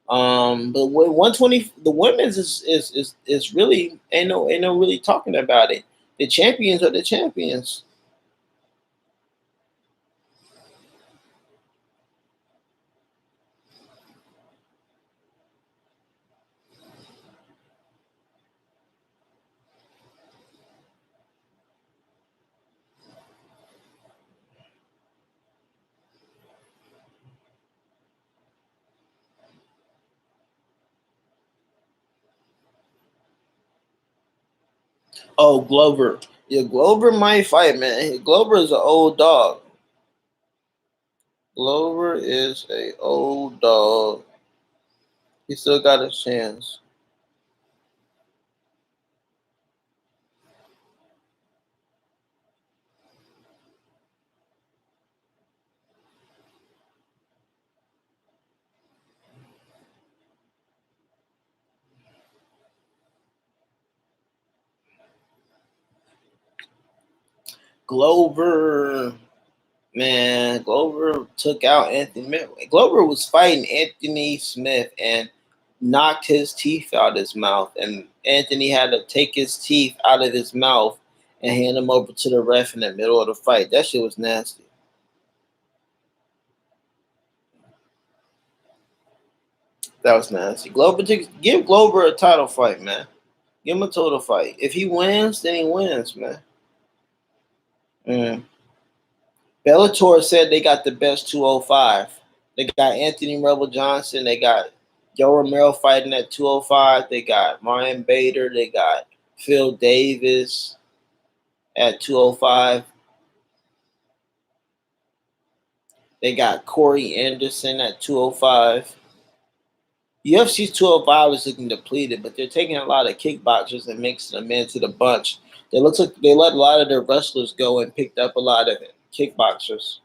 But 120, the women's is really ain't no really talking about it. The champions are the champions. Oh, Glover. Yeah, Glover might fight, man. Glover is an old dog. Glover is a old dog. He still got a chance. Glover, man, Glover took out Anthony Smith. Glover was fighting Anthony Smith and knocked his teeth out his mouth, and Anthony had to take his teeth out of his mouth and hand him over to the ref in the middle of the fight. That shit was nasty. That was nasty. Give Glover a title fight, man. Give him a total fight. If he wins, then he wins, man. Mm. Bellator said they got the best 205. They got Anthony Rebel Johnson. They got Joe Romero fighting at 205. They got Ryan Bader. They got Phil Davis at 205. They got Corey Anderson at 205. UFC's 205 is looking depleted, but they're taking a lot of kickboxers and mixing them into the bunch. It looks like they let a lot of their wrestlers go and picked up a lot of kickboxers.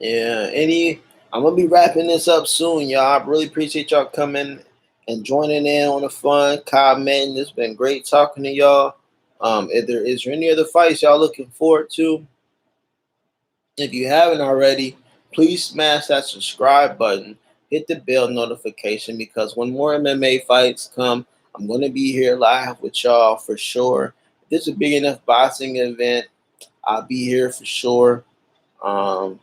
Yeah, I'm gonna be wrapping this up soon, y'all. I really appreciate y'all coming and joining in on the fun, commenting. It's been great talking to y'all. Is there any other fights y'all looking forward to? If you haven't already, please smash that subscribe button, hit the bell notification, because when more MMA fights come, I'm gonna be here live with y'all for sure. If this is a big enough boxing event, I'll be here for sure. Um,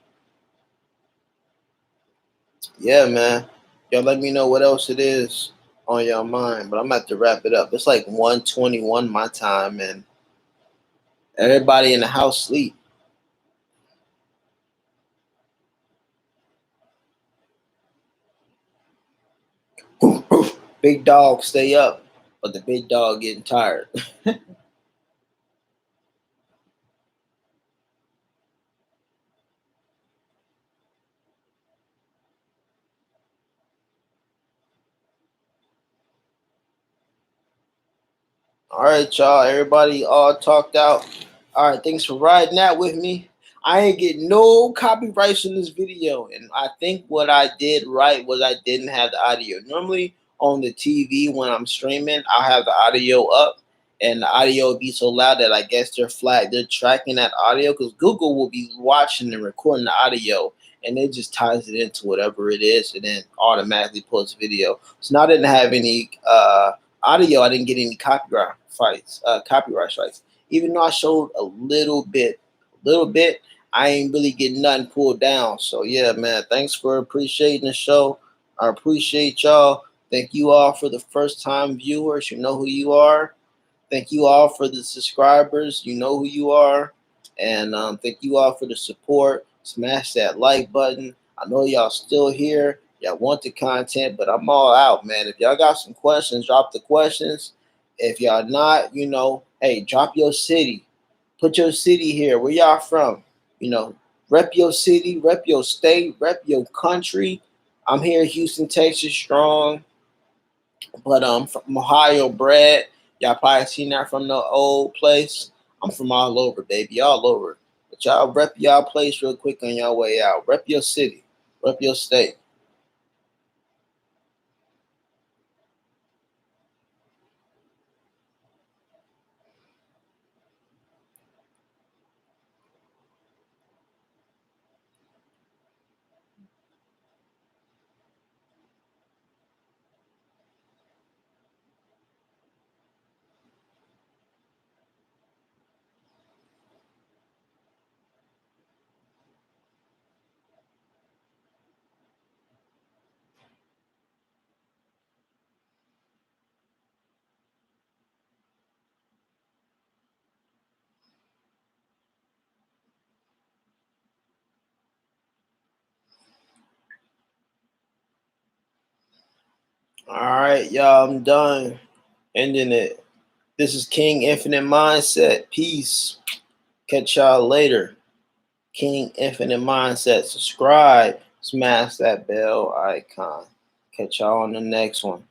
Yeah, man. Y'all let me know what else it is on your mind. But I'm about to wrap it up. It's like 1:21 my time, and everybody in the house sleep. Big dog stay up, but the big dog getting tired. All right, y'all. Everybody all talked out. All right, thanks for riding out with me. I ain't getting no copyrights in this video, and I think what I did right was I didn't have the audio. Normally on the TV when I'm streaming, I'll have the audio up, and the audio will be so loud that I guess they're tracking that audio, because Google will be watching and recording the audio, and it just ties it into whatever it is, and then automatically pulls video. So now I didn't have any audio. I didn't get any copyright strikes. Even though I showed a little bit, I ain't really getting nothing pulled down. So yeah, man, thanks for appreciating the show. I appreciate y'all. Thank you all for the first time viewers. You know who you are. Thank you all for the subscribers. You know who you are. And thank you all for the support. Smash that like button. I know y'all still here. Y'all want the content, but I'm all out, man. If y'all got some questions, drop the questions. If y'all not, hey, drop your city. Put your city here. Where y'all from? Rep your city, rep your state, rep your country. I'm here in Houston, Texas, strong. But from Ohio bred. Y'all probably seen that from the old place. I'm from all over, baby, all over. But y'all rep y'all place real quick on y'all way out. Rep your city, rep your state. All right, y'all, I'm done. Ending it. This is King Infinite Mindset. Peace. Catch y'all later. King Infinite Mindset. Subscribe. Smash that bell icon. Catch y'all on the next one.